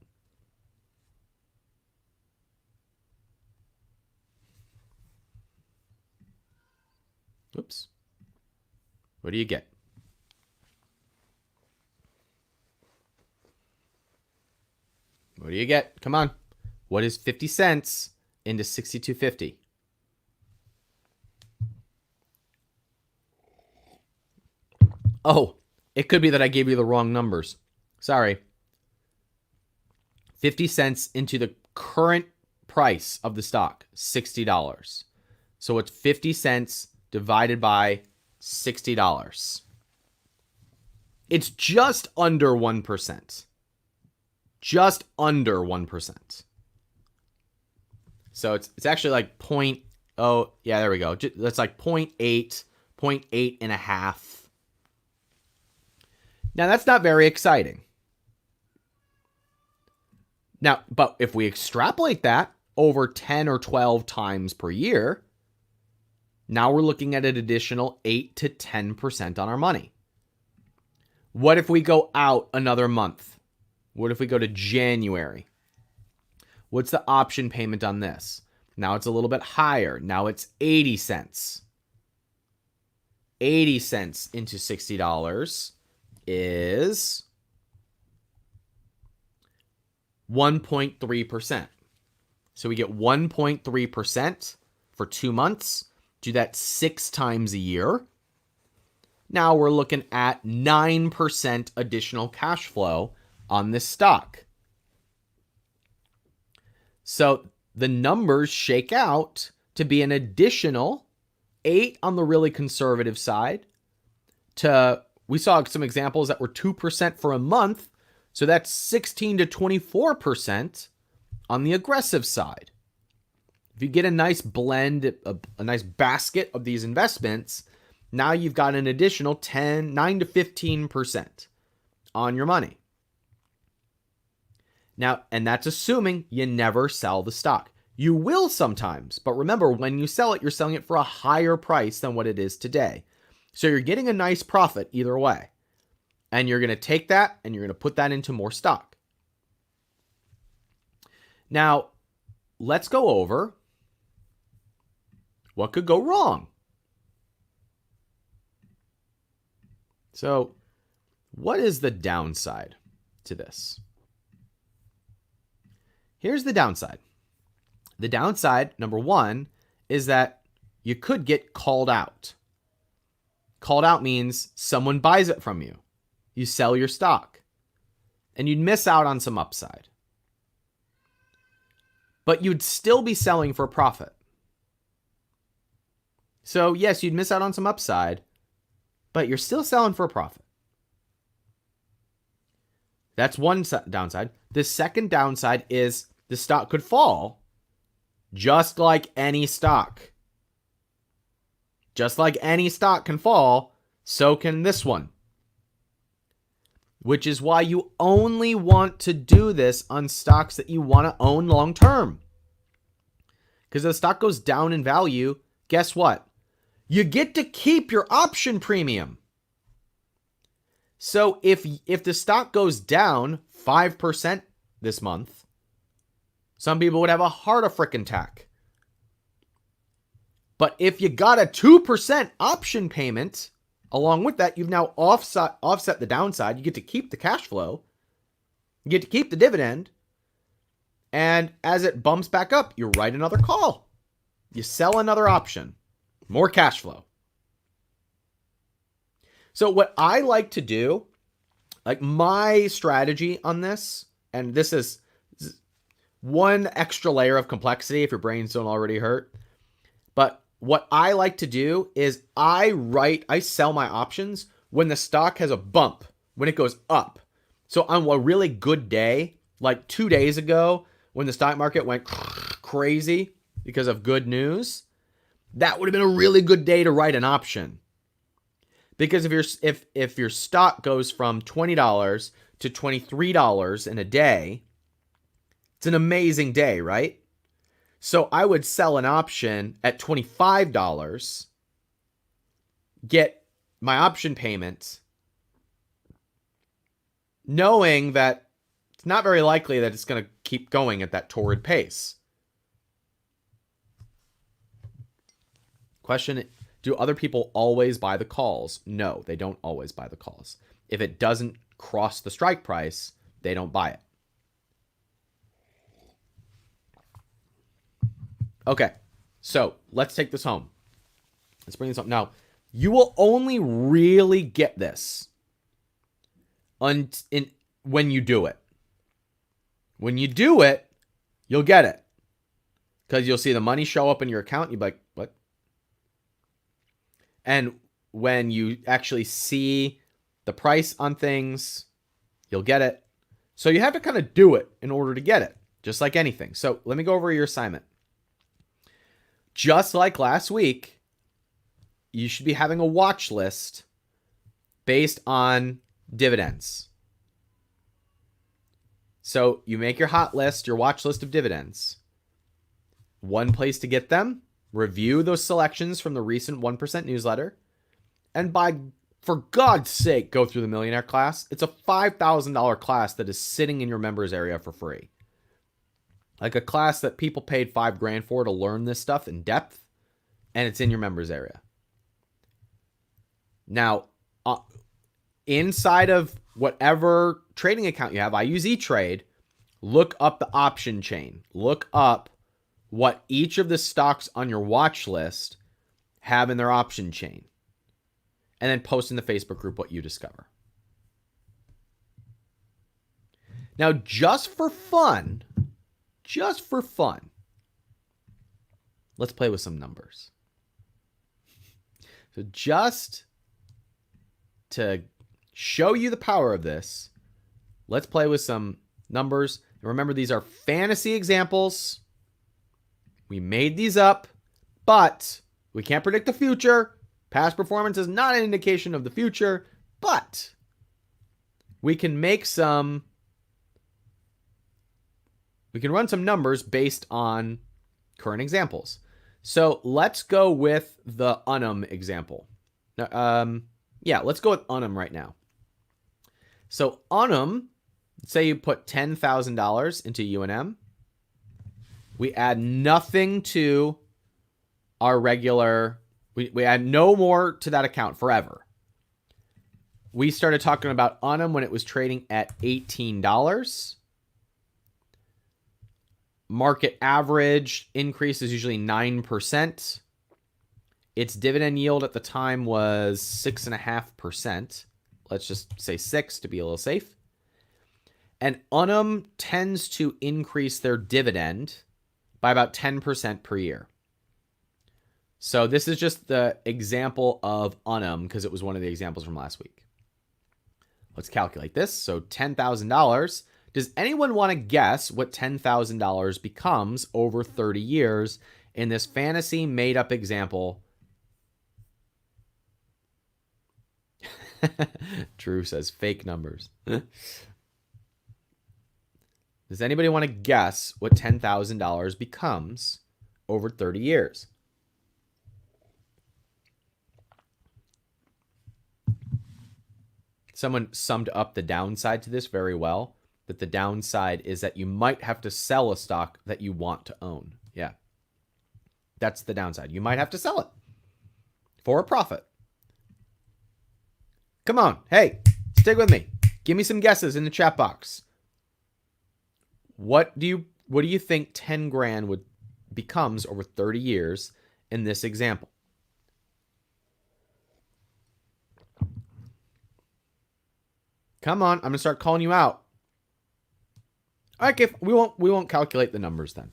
Oops. What do you get? What do you get? Come on. What is 50 cents into 62.50? Oh, it could be that I gave you the wrong numbers. Sorry. 50 cents into the current price of the stock, $60. So it's 50 cents divided by $60. It's just under 1%. Just under 1%. So it's actually like oh, yeah, there we go. That's like 0.8 and a half. Now, that's not very exciting. Now, but if we extrapolate that over 10 or 12 times per year, now we're looking at an additional 8 to 10% on our money. What if we go out another month? What if we go to January? What's the option payment on this? Now it's a little bit higher. Now it's 80 cents. 80 cents into $60 is 1.3%. So we get 1.3% for 2 months. Do that 6 times a year. Now we're looking at 9% additional cash flow on this stock. So the numbers shake out to be an additional 8 on the really conservative side. We saw some examples that were 2% for a month. So that's 16 to 24% on the aggressive side. If you get a nice blend, a nice basket of these investments, now you've got an additional 9 to 15% on your money. Now, and that's assuming you never sell the stock. You will sometimes, but remember, when you sell it, you're selling it for a higher price than what it is today. So you're getting a nice profit either way. And you're going to take that and you're going to put that into more stock. Now, let's go over what could go wrong. So, what is the downside to this? Here's the downside. The downside, number one, is that you could get called out. Called out means someone buys it from you. You sell your stock. And you'd miss out on some upside. But you'd still be selling for a profit. So yes, you'd miss out on some upside, but you're still selling for a profit. That's one downside. The second downside is the stock could fall just like any stock. Just like any stock can fall, so can this one. which is why you only want to do this on stocks that you want to own long term. Because if the stock goes down in value, guess what? You get to keep your option premium. So if the stock goes down 5% this month, some people would have a heart attack. But if you got a 2% option payment, along with that, you've now offset the downside. You get to keep the cash flow. You get to keep the dividend. And as it bumps back up, you write another call. You sell another option. More cash flow. So what I like to do, like my strategy on this, and this is one extra layer of complexity if your brains don't already hurt. But what I like to do is I sell my options when the stock has a bump, when it goes up. So on a really good day, like 2 days ago, when the stock market went crazy because of good news, that would have been a really good day to write an option. Because if your stock goes from $20 to $23 in a day, it's an amazing day, right? So I would sell an option at $25, get my option payment, knowing that it's not very likely that it's going to keep going at that torrid pace. Question, do other people always buy the calls? No, they don't always buy the calls. If it doesn't cross the strike price, they don't buy it. Okay, so let's take this home. Let's bring this up. Now, you will only really get this when you do it. When you do it, you'll get it. Because you'll see the money show up in your account. You'll be like, what? And when you actually see the price on things, you'll get it. So you have to kind of do it in order to get it, just like anything. So let me go over your assignment. Just like last week, you should be having a watch list based on dividends. So you make your hot list, your watch list of dividends. One place to get them, review those selections from the recent 1% newsletter, and for God's sake, go through the Millionaire class. It's a $5,000 class that is sitting in your members area for free. Like a class that people paid $5,000 for to learn this stuff in depth, and it's in your members area. Now, inside of whatever trading account you have, I use E-Trade, look up the option chain. Look up what each of the stocks on your watch list have in their option chain. And then post in the Facebook group what you discover. Now, just for fun, let's play with some numbers. So just to show you the power of this, let's play with some numbers. And remember, these are fantasy examples. We made these up, but we can't predict the future. Past performance is not an indication of the future, but we can run some numbers based on current examples. So let's go with the Unum example. Let's go with Unum right now. So Unum, say you put $10,000 into UNM. We add nothing to our regular, we add no more to that account forever. We started talking about Unum when it was trading at $18. Market average increase is usually 9%. Its dividend yield at the time was 6.5%. Let's just say 6 to be a little safe. And Unum tends to increase their dividend by about 10% per year. So this is just the example of Unum because it was one of the examples from last week. Let's calculate this. So $10,000. Does anyone want to guess what $10,000 becomes over 30 years in this fantasy made-up example? Drew says fake numbers. Does anybody want to guess what $10,000 becomes over 30 years? Someone summed up the downside to this very well, that the downside is that you might have to sell a stock that you want to own. Yeah. That's the downside. You might have to sell it for a profit. Come on. Hey, stick with me. Give me some guesses in the chat box. What do you think 10 grand becomes over 30 years in this example? Come on, I'm going to start calling you out. Okay, we won't calculate the numbers then.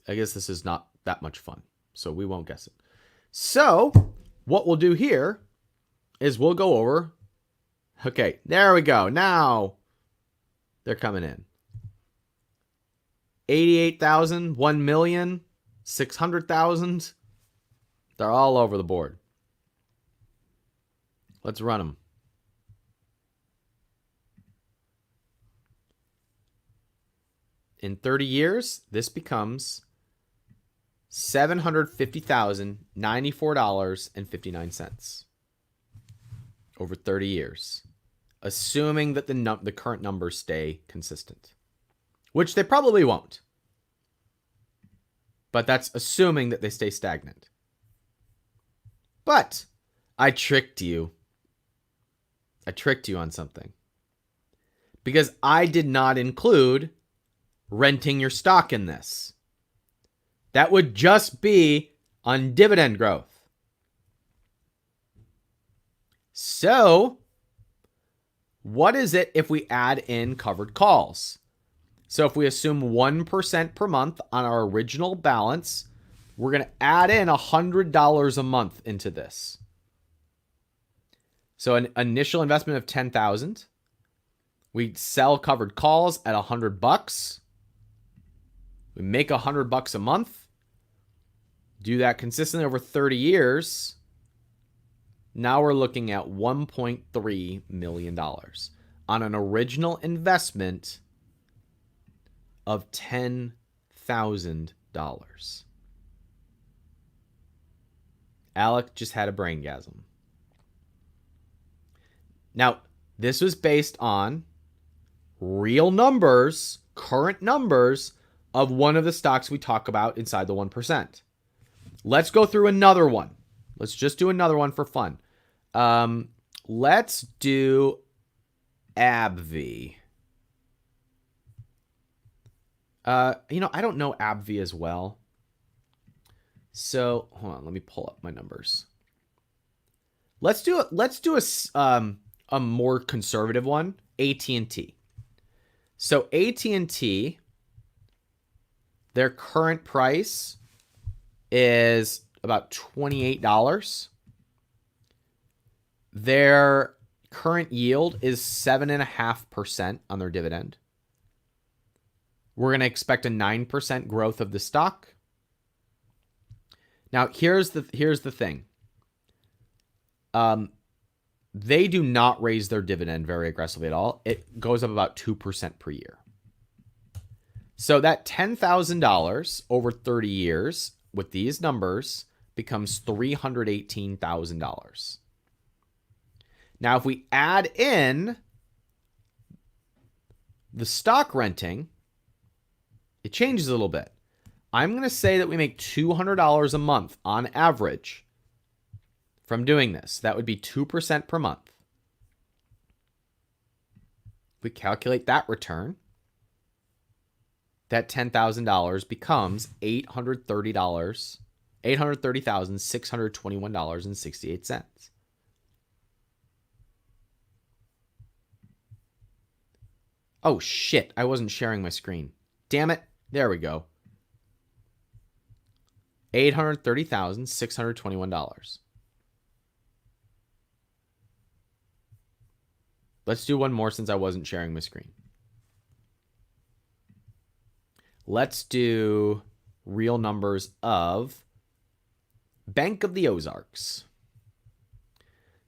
I guess this is not that much fun, so we won't guess it. So, what we'll do here is we'll go over. Okay, there we go. Now they're coming in. 88,000, 1 million, 600,000. They're all over the board. Let's run them. In 30 years, this becomes $750,094.59 over 30 years, assuming that the current numbers stay consistent, which they probably won't. But that's assuming that they stay stagnant. But I tricked you. I tricked you on something. Because I did not include renting your stock in this. That would just be on dividend growth. So, what is it if we add in covered calls? So if we assume 1% per month on our original balance, we're going to add in $100 a month into this. So an initial investment of $10,000. We sell covered calls at $100. We make $100 a month. Do that consistently over 30 years. Now we're looking at $1.3 million on an original investment of $10,000. Alec just had a braingasm. Now, this was based on real numbers, current numbers of one of the stocks we talk about inside the 1%. Let's go through another one. Let's just do another one for fun. Let's do AbbVie. I don't know AbbVie as well. So hold on, let me pull up my numbers. Let's do a more conservative one, AT&T. So AT&T, their current price is about $28. Their current yield is 7.5% on their dividend. We're going to expect a 9% growth of the stock. Now, here's the thing. They do not raise their dividend very aggressively at all. It goes up about 2% per year. So that $10,000 over 30 years with these numbers becomes $318,000. Now, if we add in the stock renting, it changes a little bit. I'm going to say that we make $200 a month on average from doing this. That would be 2% per month. If we calculate that return, that $10,000 becomes $830,621.68. Oh shit, I wasn't sharing my screen. Damn it. There we go. $830,621. Let's do one more since I wasn't sharing my screen. Let's do real numbers of Bank of the Ozarks.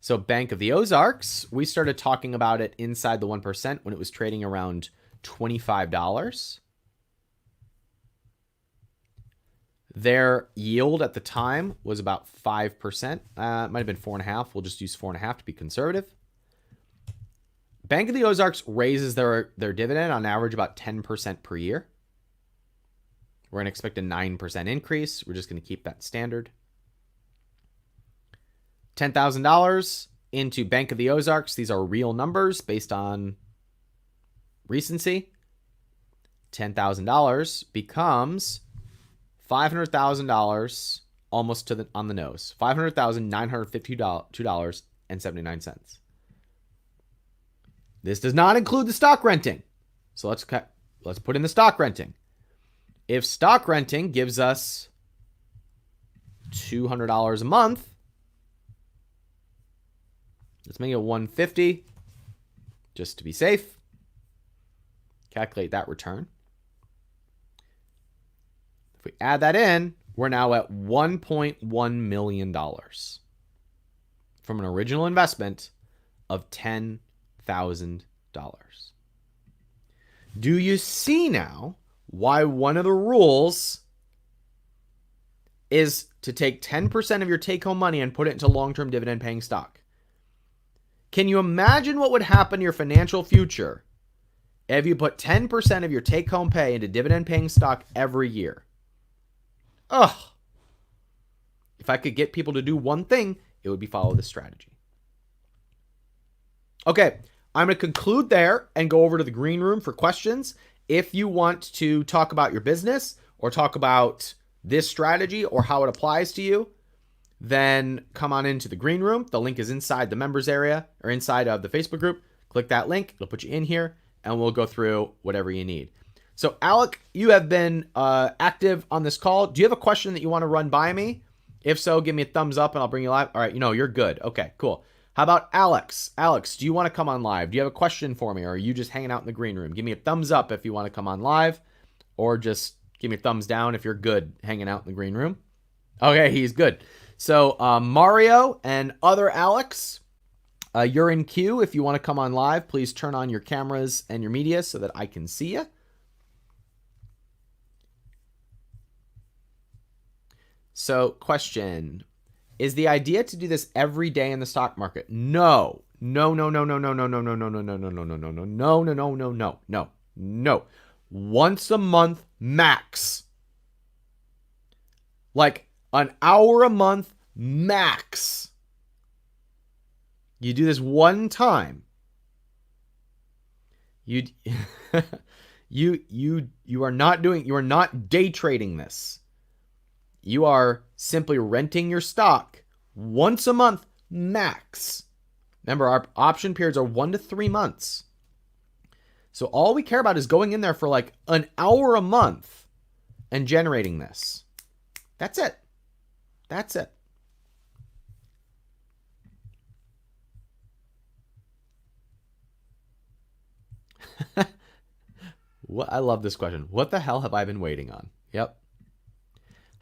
So Bank of the Ozarks, we started talking about it inside the 1% when it was trading around $25. Their yield at the time was about 5%. It might have been 4.5%. We'll just use 4.5% to be conservative. Bank of the Ozarks raises their dividend on average about 10% per year. We're going to expect a 9% increase. We're just going to keep that standard. $10,000 into Bank of the Ozarks. These are real numbers based on recency. $10,000 becomes $500,000 almost on the nose. $500,952.79. This does not include the stock renting. So let's put in the stock renting. If stock renting gives us $200 a month, let's make it $150 just to be safe. Calculate that return. If we add that in, we're now at $1.1 million from an original investment of $10,000. Do you see now why one of the rules is to take 10% of your take-home money and put it into long-term dividend-paying stock? Can you imagine what would happen to your financial future if you put 10% of your take-home pay into dividend-paying stock every year? Ugh. If I could get people to do one thing, it would be follow this strategy. Okay, I'm going to conclude there and go over to the green room for questions. If you want to talk about your business or talk about this strategy or how it applies to you, then come on into the green room. The link is inside the members area or inside of the Facebook group. Click that link. It'll put you in here and we'll go through whatever you need. So Alec, you have been active on this call. Do you have a question that you want to run by me? If so, give me a thumbs up and I'll bring you live. All right, you're good. Okay, cool. How about Alex? Alex, do you want to come on live? Do you have a question for me or are you just hanging out in the green room? Give me a thumbs up if you want to come on live or just give me a thumbs down if you're good hanging out in the green room. Okay, he's good. So Mario and other Alex, you're in queue. If you want to come on live, please turn on your cameras and your media so that I can see you. So question, is the idea to do this every day in the stock market? No. No. Once a month max. Like an hour a month max. You do this one time. You are not day trading this. You are simply renting your stock once a month max. Remember, our option periods are 1 to 3 months. So all we care about is going in there for like an hour a month and generating this. That's it. That's it. I love this question. What the hell have I been waiting on? Yep.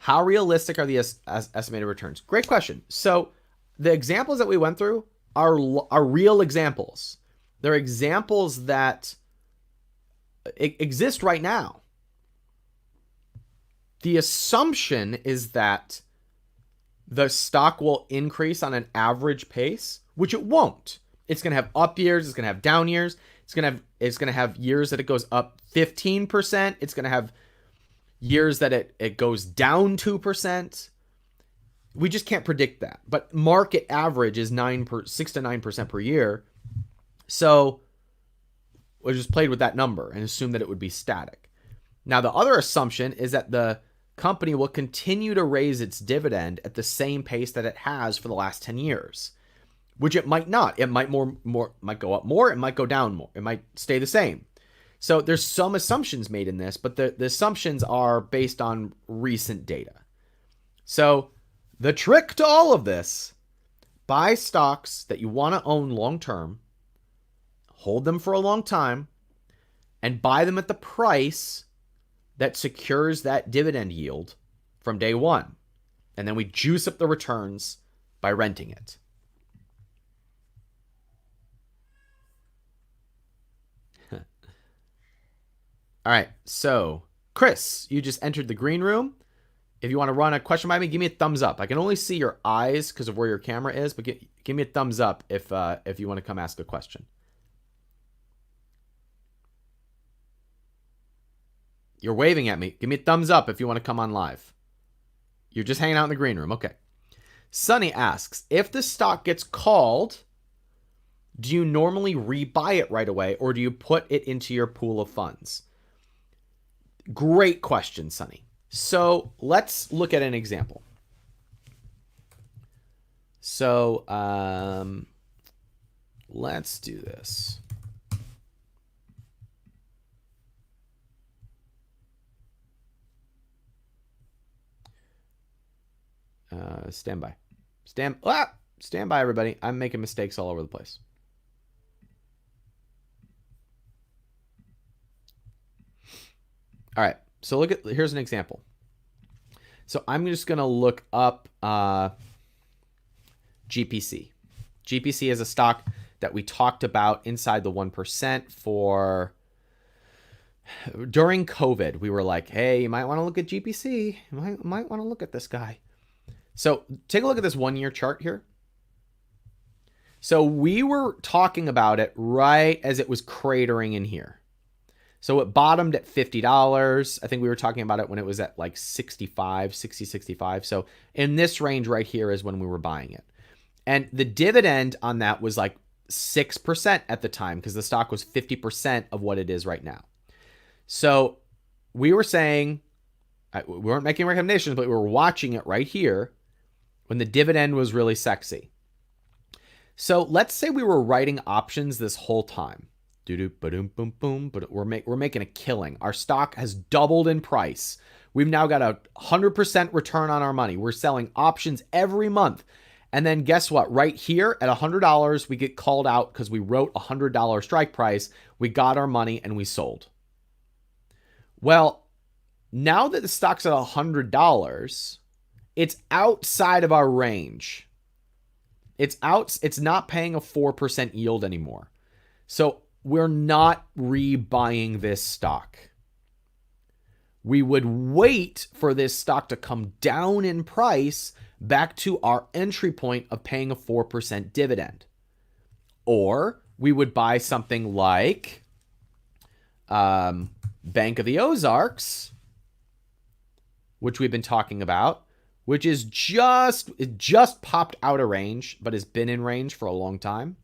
How realistic are the estimated returns? Great question. So the examples that we went through are real examples. They're examples that exist right now. The assumption is that the stock will increase on an average pace, which it won't. It's going to have up years. It's going to have down years. It's going to have years that it goes up 15%. It's going to have years that it goes down 2%. We just can't predict that. But market average is 6 to 9% per year. So we just played with that number and assumed that it would be static. Now, the other assumption is that the company will continue to raise its dividend at the same pace that it has for the last 10 years, which it might not. It might might go up more. It might go down more. It might stay the same. So there's some assumptions made in this, but the assumptions are based on recent data. So the trick to all of this, buy stocks that you want to own long-term, hold them for a long time, and buy them at the price that secures that dividend yield from day one. And then we juice up the returns by renting it. All right. So, Chris, you just entered the green room. If you want to run a question by me, give me a thumbs up. I can only see your eyes because of where your camera is, but give me a thumbs up if you want to come ask a question. You're waving at me. Give me a thumbs up if you want to come on live. You're just hanging out in the green room. Okay. Sunny asks, if the stock gets called, do you normally rebuy it right away or do you put it into your pool of funds? Great question, Sunny. So let's look at an example. So let's do this. Stand by. Stand by, everybody. I'm making mistakes all over the place. All right. So here's an example. So I'm just going to look up GPC. GPC is a stock that we talked about inside the 1% for during COVID. We were like, hey, you might want to look at GPC. You might want to look at this guy. So take a look at this 1-year chart here. So we were talking about it right as it was cratering in here. So it bottomed at $50. I think we were talking about it when it was at like 65. So in this range right here is when we were buying it. And the dividend on that was like 6% at the time because the stock was 50% of what it is right now. So we were saying, we weren't making recommendations, but we were watching it right here when the dividend was really sexy. So let's say we were writing options this whole time. But we're making a killing. Our stock has doubled in price. We've now got a 100% return on our money. We're selling options every month. And then guess what? Right here at $100, we get called out because we wrote a $100 strike price. We got our money and we sold. Well, now that the stock's at $100, it's outside of our range. It's not paying a 4% yield anymore. So we're not rebuying this stock. We would wait for this stock to come down in price back to our entry point of paying a 4% dividend. Or we would buy something like Bank of the Ozarks, which we've been talking about, which is just popped out of range, but has been in range for a long time.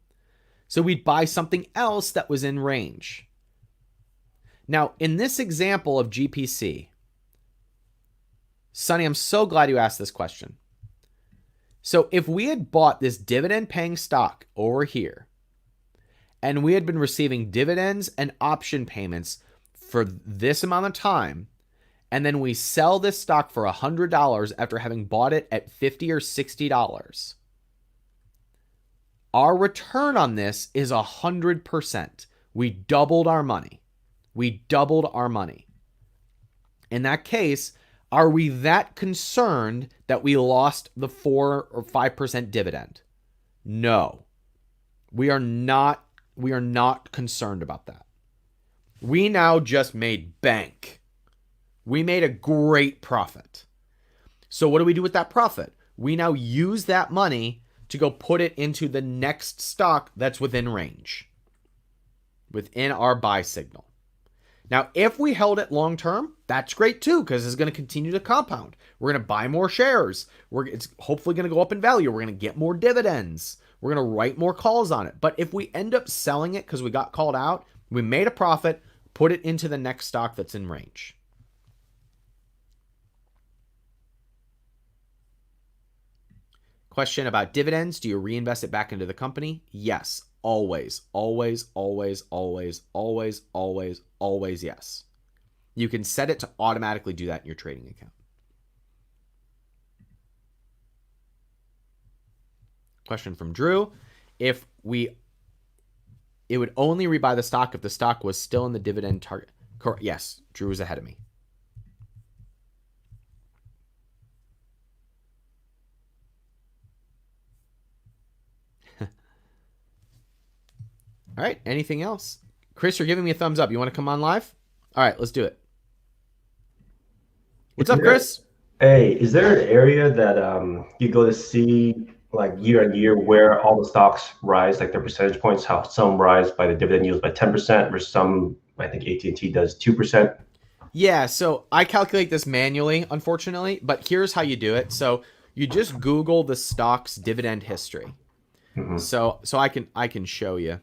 So we'd buy something else that was in range. Now, in this example of GPC, Sonny, I'm so glad you asked this question. So if we had bought this dividend-paying stock over here, and we had been receiving dividends and option payments for this amount of time, and then we sell this stock for $100 after having bought it at $50 or $60, our return on this is 100%. We doubled our money. In that case, are we that concerned that we lost the 4 or 5% dividend? No. We are not concerned about that. We now just made bank. We made a great profit. So what do we do with that profit? We now use that money to go put it into the next stock that's within range, within our buy signal. Now, if we held it long term, that's great too, because it's going to continue to compound. We're going to buy more shares. It's hopefully going to go up in value. We're going to get more dividends. We're going to write more calls on it. But if we end up selling it because we got called out, we made a profit, put it into the next stock that's in range. Question about dividends. Do you reinvest it back into the company? Yes. Always, always, always, always, always, always, always, yes. You can set it to automatically do that in your trading account. Question from Drew. It would only rebuy the stock if the stock was still in the dividend target. Yes, Drew is ahead of me. All right, anything else? Chris, you're giving me a thumbs up. You want to come on live? All right, let's do it. What's up, Chris? Hey, is there an area that you go to see like year on year where all the stocks rise, like their percentage points, how some rise by the dividend yields by 10% versus some, I think AT&T does 2%? Yeah, so I calculate this manually, unfortunately, but here's how you do it. So you just Google the stock's dividend history. Hmm. So I can show you.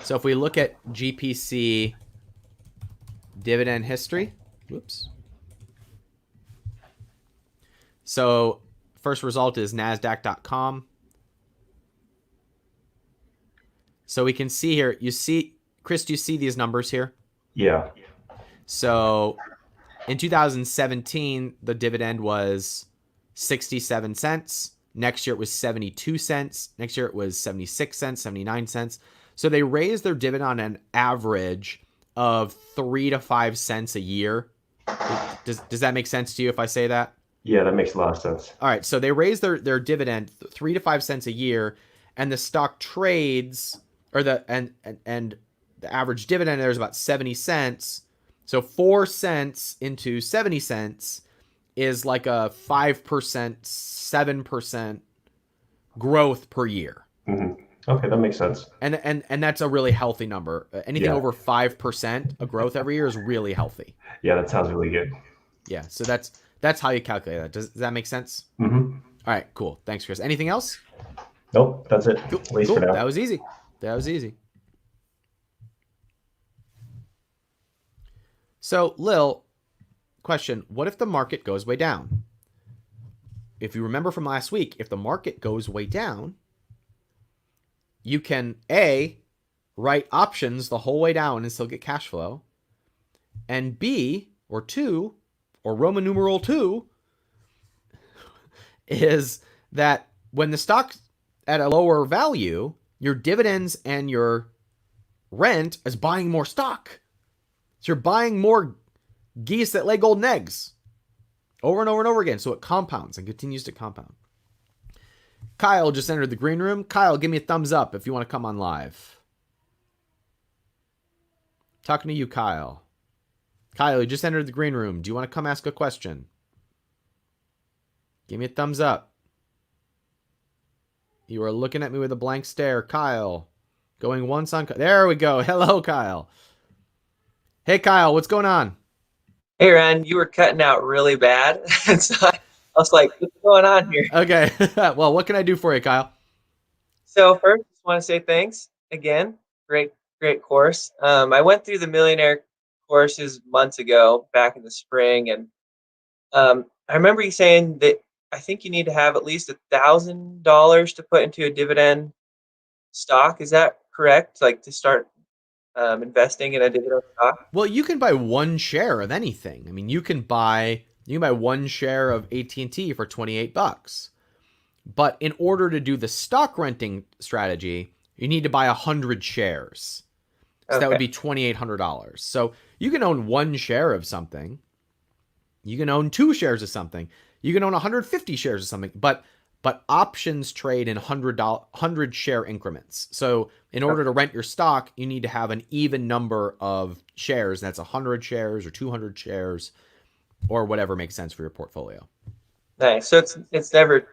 So if we look at GPC dividend history, whoops. So first result is nasdaq.com. So we can see here, you see, Chris, do you see these numbers here? Yeah. So in 2017, the dividend was 67 cents. Next year it was 72 cents. Next year it was 76 cents, 79 cents. So they raised their dividend on an average of 3 to 5 cents a year. Does that make sense to you if I say that? Yeah, that makes a lot of sense. All right, so they raise their dividend 3 to 5 cents a year, and the stock trades, or and the average dividend there is about 70 cents. So 4 cents into 70 cents is like a 5%, 7% growth per year, Hmm. Okay, that makes sense. and that's a really healthy number. Anything Yeah. over 5% of growth every year is really healthy. Yeah, that sounds really good. Yeah, so that's how you calculate that. Does that make sense? Hmm. All right, cool. Thanks, Chris. Anything else? Nope, that's it, Cool. at least for Cool. That now. was easy. That was easy. So, Lil, question, what if the market goes way down? If you remember from last week, if the market goes way down, you can A, write options the whole way down and still get cash flow. And B, or two, or Roman numeral 2, is that when the stock's at a lower value, your dividends and your rent is buying more stock. So you're buying more geese that lay golden eggs over and over and over again. So it compounds and continues to compound. Kyle just entered the green room. Kyle, give me a thumbs up if you want to come on live. Talking to you, Kyle. Kyle, you just entered the green room. Do you want to come ask a question? Give me a thumbs up. You are looking at me with a blank stare. Kyle. Going once on... There we go. Hello, Kyle. Hey, Kyle, what's going on? Hey, Ryan, you were cutting out really bad. And so I was like, what's going on here? Okay. Well, what can I do for you, Kyle? So first, just want to say thanks again. Great, great course. I went through the millionaire courses months ago, back in the spring, and I remember you saying that I think you need to have at least $1,000 to put into a dividend stock. Is that correct? Like to start investing in a dividend stock? Well, you can buy one share of anything. I mean, you can buy one share of AT&T for 28 bucks. But in order to do the stock renting strategy, you need to buy 100 shares. So that would Okay. be $2,800. So you can own one share of something. You can own two shares of something. You can own 150 shares of something. But options trade in $100 share increments. So in order to rent your stock, you need to have an even number of shares. That's 100 shares or 200 shares or whatever makes sense for your portfolio. Nice. So it's never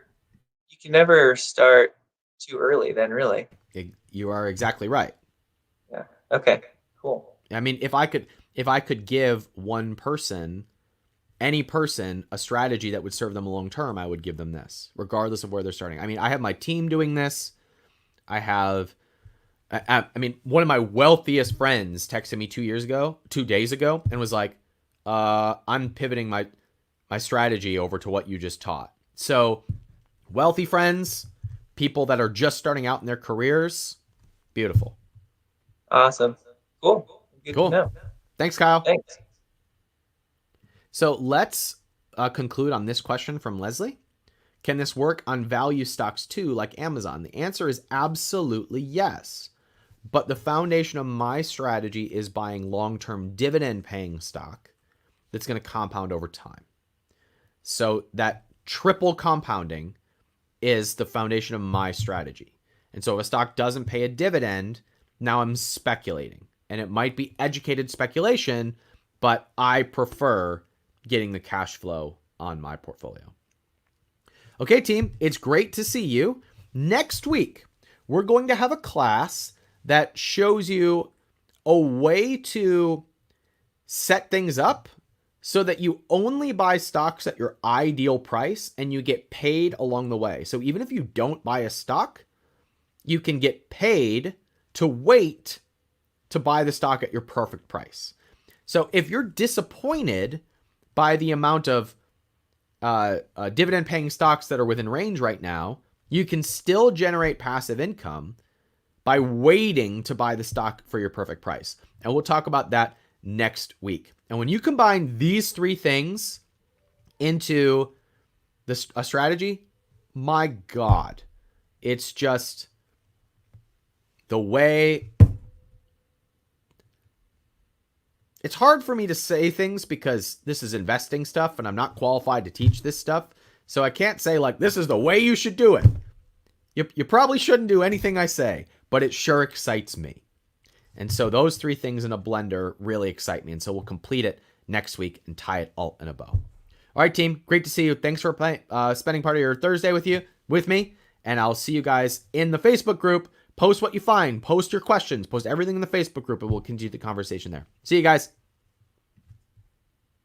you can never start too early then, really. You are exactly right. Yeah. Okay. Cool. I mean, if I could give one person, any person, a strategy that would serve them long term, I would give them this, regardless of where they're starting. I mean, I have my team doing this. I have, I mean, one of my wealthiest friends texted me 2 days ago, and was like, "I'm pivoting my strategy over to what you just taught." So, wealthy friends, people that are just starting out in their careers, beautiful. Awesome. Cool. Good to Cool. know. Thanks, Kyle. Thanks. So let's conclude on this question from Leslie. Can this work on value stocks too, like Amazon? The answer is absolutely yes. But the foundation of my strategy is buying long-term dividend-paying stock that's going to compound over time. So that triple compounding is the foundation of my strategy. And so if a stock doesn't pay a dividend, now I'm speculating. And it might be educated speculation, but I prefer getting the cash flow on my portfolio. Okay, team, it's great to see you. Next week, we're going to have a class that shows you a way to set things up so that you only buy stocks at your ideal price and you get paid along the way. So even if you don't buy a stock, you can get paid to wait to buy the stock at your perfect price. So if you're disappointed by the amount of dividend paying stocks that are within range right now, you can still generate passive income by waiting to buy the stock for your perfect price. And we'll talk about that next week. And when you combine these three things into a strategy, my God, it's just the way. It's hard for me to say things because this is investing stuff and I'm not qualified to teach this stuff. So I can't say like, this is the way you should do it. You probably shouldn't do anything I say, but it sure excites me. And so those three things in a blender really excite me. And so we'll complete it next week and tie it all in a bow. All right, team. Great to see you. Thanks for spending part of your Thursday with me. And I'll see you guys in the Facebook group. Post what you find. Post your questions. Post everything in the Facebook group and we'll continue the conversation there. See you guys.